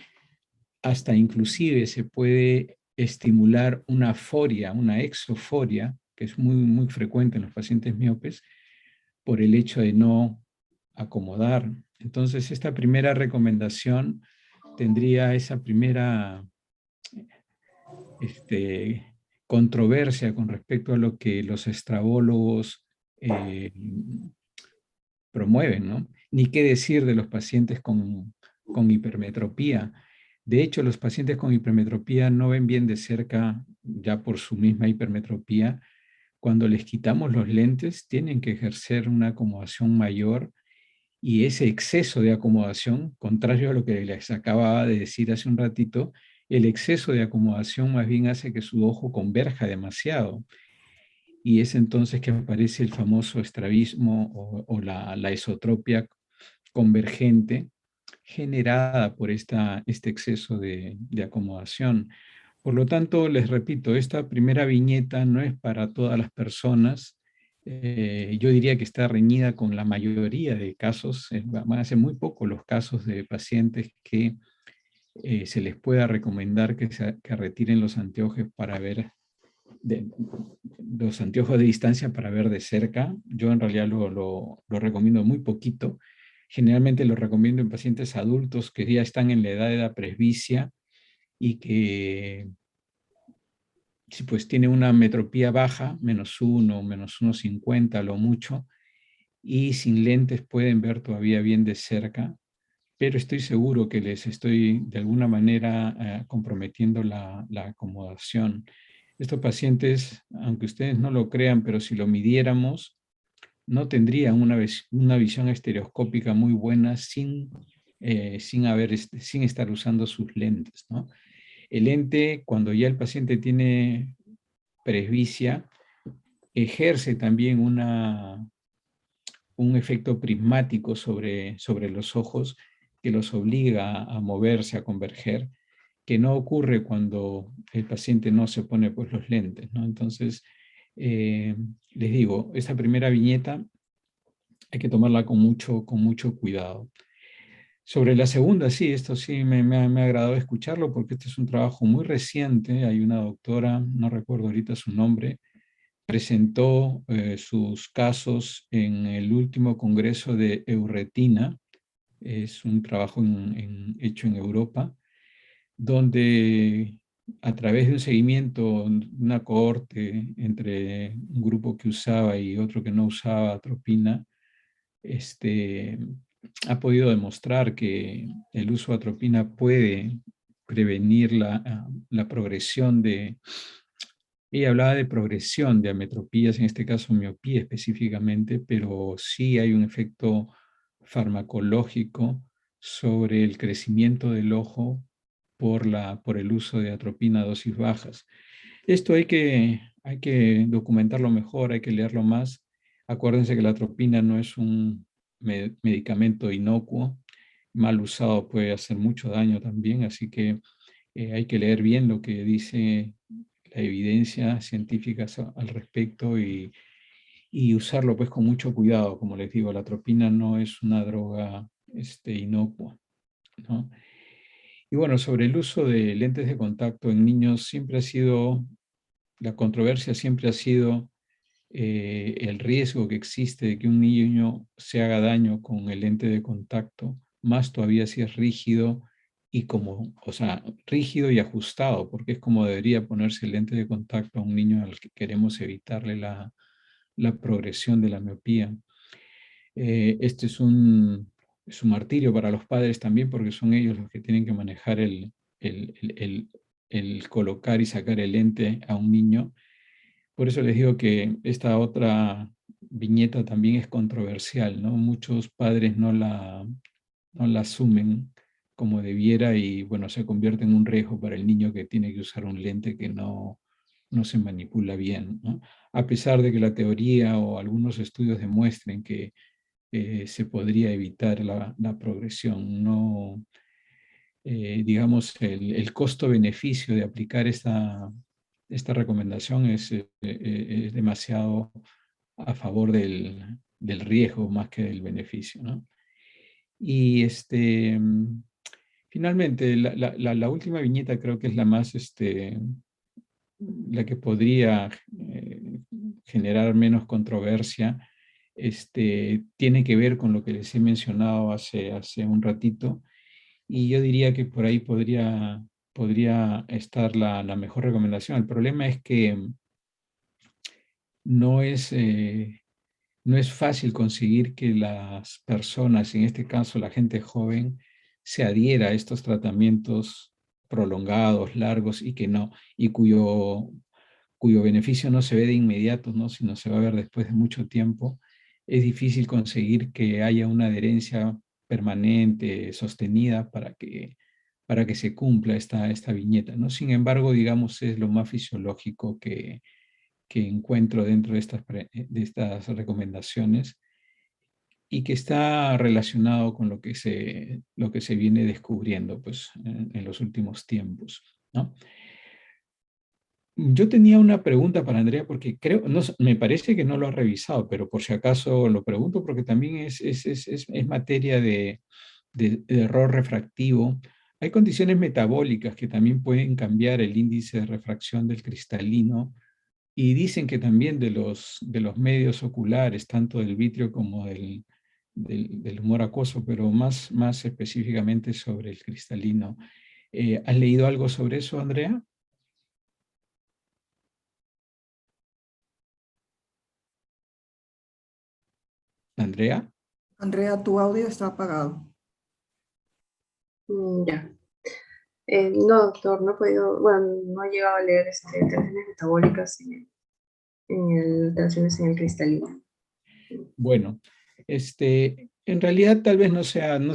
hasta inclusive se puede estimular una foria, una exoforia, que es muy, muy frecuente en los pacientes miopes, por el hecho de no acomodar. Entonces, esta primera recomendación tendría esa primera controversia con respecto a lo que los estrabólogos promueven, ¿no? Ni qué decir de los pacientes con hipermetropía. De hecho, los pacientes con hipermetropía no ven bien de cerca, ya por su misma hipermetropía. Cuando les quitamos los lentes, tienen que ejercer una acomodación mayor y ese exceso de acomodación, contrario a lo que les acababa de decir hace un ratito, el exceso de acomodación más bien hace que su ojo converja demasiado. Y es entonces que aparece el famoso estrabismo o la esotropia convergente generada por este exceso de acomodación. Por lo tanto, les repito, esta primera viñeta no es para todas las personas. Yo diría que está reñida con la mayoría de casos. Van a ser muy pocos los casos de pacientes que se les pueda recomendar que retiren los anteojos para ver los anteojos de distancia para ver de cerca. Yo en realidad lo recomiendo muy poquito. Generalmente lo recomiendo en pacientes adultos que ya están en la edad de la presbicia y que si pues tiene una metropía baja, -1, -1,50 lo mucho, y sin lentes pueden ver todavía bien de cerca, pero estoy seguro que les estoy de alguna manera comprometiendo la acomodación. Estos pacientes, aunque ustedes no lo crean, pero si lo midiéramos, no tendrían una visión estereoscópica muy buena sin estar usando sus lentes, ¿no? El lente, cuando ya el paciente tiene presbicia, ejerce también un efecto prismático sobre los ojos que los obliga a moverse, a converger, que no ocurre cuando el paciente no se pone pues los lentes, ¿no? Entonces, les digo, esta primera viñeta hay que tomarla con mucho cuidado. Sobre la segunda, sí, esto sí me ha agradado escucharlo porque este es un trabajo muy reciente. Hay una doctora, no recuerdo ahorita su nombre, presentó sus casos en el último congreso de Euretina. Es un trabajo hecho en Europa, donde a través de un seguimiento, una cohorte entre un grupo que usaba y otro que no usaba atropina, ha podido demostrar que el uso de atropina puede prevenir la progresión ella hablaba de progresión de ametropías, en este caso miopía específicamente, pero sí hay un efecto farmacológico sobre el crecimiento del ojo por el uso de atropina a dosis bajas. Esto hay que documentarlo mejor, hay que leerlo más. Acuérdense que la atropina no es un medicamento inocuo, mal usado puede hacer mucho daño también, así que hay que leer bien lo que dice la evidencia científica al respecto y usarlo pues con mucho cuidado. Como les digo, la atropina no es una droga inocua, ¿no? Y bueno, sobre el uso de lentes de contacto en niños siempre ha sido, la controversia siempre ha sido el riesgo que existe de que un niño se haga daño con el lente de contacto, más todavía si es rígido y o sea, rígido y ajustado, porque es como debería ponerse el lente de contacto a un niño al que queremos evitarle la progresión de la miopía. Este es un martirio para los padres también, porque son ellos los que tienen que manejar el colocar y sacar el lente a un niño. Por eso les digo que esta otra viñeta también es controversial, ¿no? Muchos padres no la asumen como debiera y, bueno, se convierte en un riesgo para el niño que tiene que usar un lente que no se manipula bien, ¿no? A pesar de que la teoría o algunos estudios demuestren que se podría evitar la progresión. No, digamos, el costo-beneficio de aplicar esta recomendación es demasiado a favor del riesgo más que del beneficio, ¿no? Y finalmente, la última viñeta creo que es la más, la que podría generar menos controversia, tiene que ver con lo que les he mencionado hace un ratito, y yo diría que por ahí podría estar la mejor recomendación. El problema es que no es, no es fácil conseguir que las personas, en este caso la gente joven, se adhiera a estos tratamientos prolongados, largos y que no, y cuyo beneficio no se ve de inmediato, ¿no? Sino se va a ver después de mucho tiempo. Es difícil conseguir que haya una adherencia permanente, sostenida, para que se cumpla esta viñeta, ¿no? Sin embargo, digamos, es lo más fisiológico que encuentro dentro de estas recomendaciones y que está relacionado con lo que se viene descubriendo, pues, en los últimos tiempos, ¿no? Yo tenía una pregunta para Andrea, porque creo, no, me parece que no lo ha revisado, pero por si acaso lo pregunto, porque también es materia de error refractivo. Hay condiciones metabólicas que también pueden cambiar el índice de refracción del cristalino, y dicen que también de los medios oculares, tanto del vitrio como del humor acuoso, pero más específicamente sobre el cristalino. ¿Has leído algo sobre eso, Andrea? Andrea. Andrea, tu audio está apagado. Ya. No, doctor, no he podido, bueno, no he llegado a leer alteraciones metabólicas alteraciones en el cristalino. Bueno, en realidad tal vez no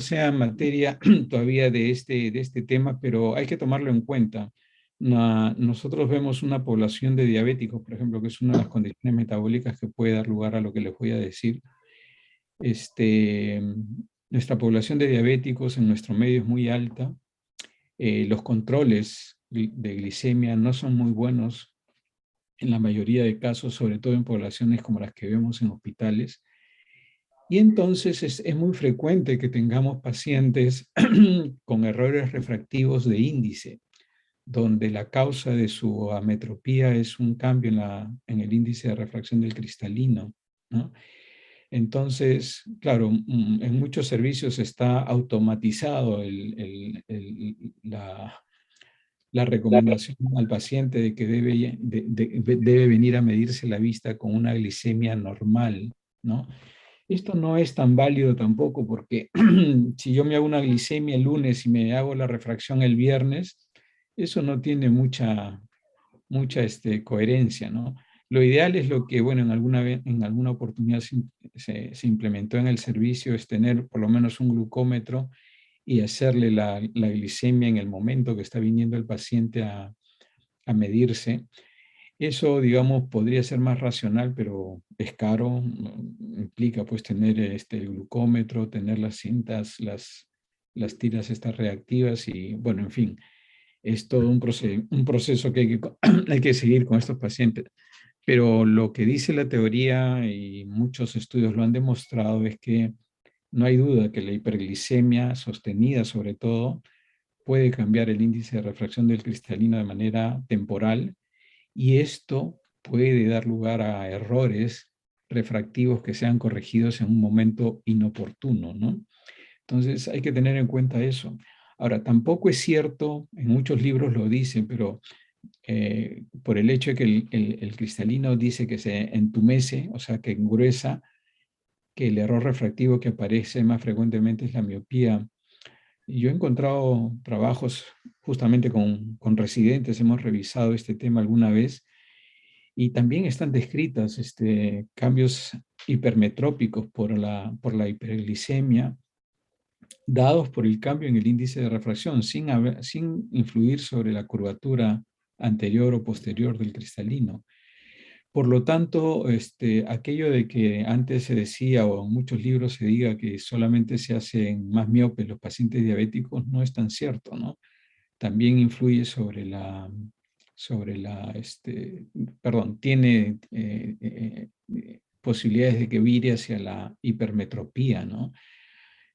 sea materia todavía de este tema, pero hay que tomarlo en cuenta. Nosotros vemos una población de diabéticos, por ejemplo, que es una de las condiciones metabólicas que puede dar lugar a lo que les voy a decir. Nuestra población de diabéticos en nuestro medio es muy alta. Los controles de glicemia no son muy buenos en la mayoría de casos, sobre todo en poblaciones como las que vemos en hospitales. Y entonces es muy frecuente que tengamos pacientes con errores refractivos de índice, donde la causa de su ametropía es un cambio en el índice de refracción del cristalino, ¿no? Entonces, claro, en muchos servicios está automatizado la recomendación al paciente de que debe venir a medirse la vista con una glicemia normal, ¿no? Esto no es tan válido tampoco, porque si yo me hago una glicemia el lunes y me hago la refracción el viernes, eso no tiene mucha coherencia, ¿no? Lo ideal es lo que, bueno, en alguna oportunidad se implementó en el servicio, es tener por lo menos un glucómetro y hacerle la glicemia en el momento que está viniendo el paciente a medirse. Eso, digamos, podría ser más racional, pero es caro. Implica pues tener el glucómetro, tener las cintas, las tiras estas reactivas y, bueno, en fin, es todo un proceso que hay que seguir con estos pacientes. Pero lo que dice la teoría, y muchos estudios lo han demostrado, es que no hay duda que la hiperglicemia sostenida, sobre todo, puede cambiar el índice de refracción del cristalino de manera temporal, y esto puede dar lugar a errores refractivos que sean corregidos en un momento inoportuno, ¿no? Entonces hay que tener en cuenta eso. Ahora, tampoco es cierto, en muchos libros lo dicen, pero por el hecho de que el cristalino dice que se entumece, o sea, que engruesa, que el error refractivo que aparece más frecuentemente es la miopía. Y yo he encontrado trabajos justamente con residentes, hemos revisado este tema alguna vez, y también están descritas cambios hipermetrópicos por la hiperglicemia, dados por el cambio en el índice de refracción, sin influir sobre la curvatura anterior o posterior del cristalino. Por lo tanto, aquello de que antes se decía, o en muchos libros se diga que solamente se hacen más miopes los pacientes diabéticos, no es tan cierto, ¿no? También influye perdón, tiene posibilidades de que vire hacia la hipermetropía, ¿no?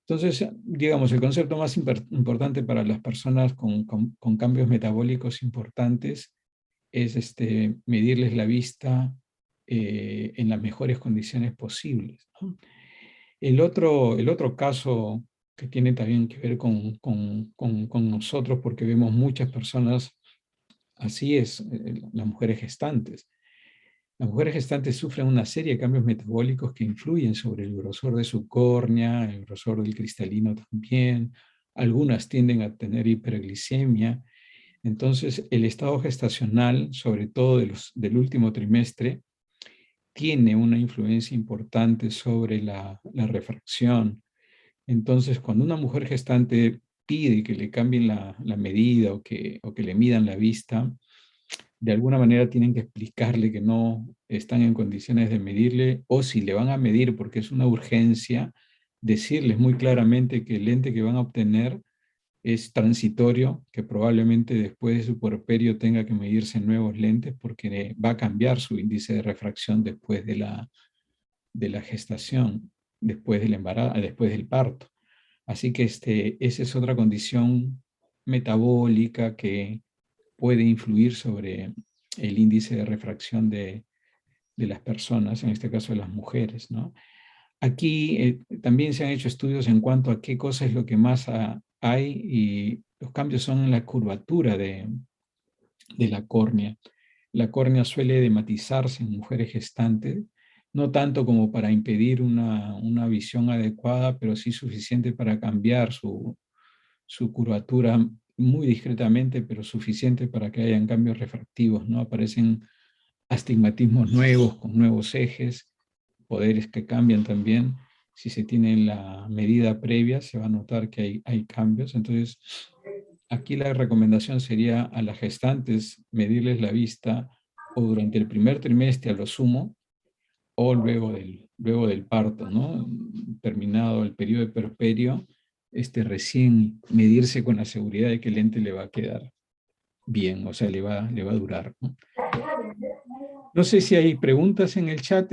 Entonces, digamos, el concepto más importante para las personas con cambios metabólicos importantes es medirles la vista en las mejores condiciones posibles, ¿no? El otro caso que tiene también que ver con nosotros, porque vemos muchas personas así, es las mujeres gestantes. Las mujeres gestantes sufren una serie de cambios metabólicos que influyen sobre el grosor de su córnea, el grosor del cristalino también. Algunas tienden a tener hiperglicemia. Entonces, el estado gestacional, sobre todo del último trimestre, tiene una influencia importante sobre la refracción. Entonces, cuando una mujer gestante pide que le cambien la medida o que le midan la vista, de alguna manera tienen que explicarle que no están en condiciones de medirle, o si le van a medir porque es una urgencia, decirles muy claramente que el lente que van a obtener es transitorio, que probablemente después de su puerperio tenga que medirse nuevos lentes porque va a cambiar su índice de refracción después de la gestación, después del embarazo, después del parto. Así que esa es otra condición metabólica que puede influir sobre el índice de refracción de las personas, en este caso de las mujeres, ¿no? Aquí también se han hecho estudios en cuanto a qué cosa es lo que más hay, y los cambios son en la curvatura de la córnea. La córnea suele edematizarse en mujeres gestantes, no tanto como para impedir una visión adecuada, pero sí suficiente para cambiar su curvatura muy discretamente, pero suficiente para que hayan cambios refractivos, ¿no? Aparecen astigmatismos nuevos, con nuevos ejes, poderes que cambian también. Si se tiene la medida previa, se va a notar que hay cambios. Entonces, aquí la recomendación sería a las gestantes medirles la vista o durante el primer trimestre a lo sumo, o luego del parto, ¿no? Terminado el periodo de puerperio, recién medirse con la seguridad de que el lente le va a quedar bien, o sea, le va a durar, ¿no? No sé si hay preguntas en el chat,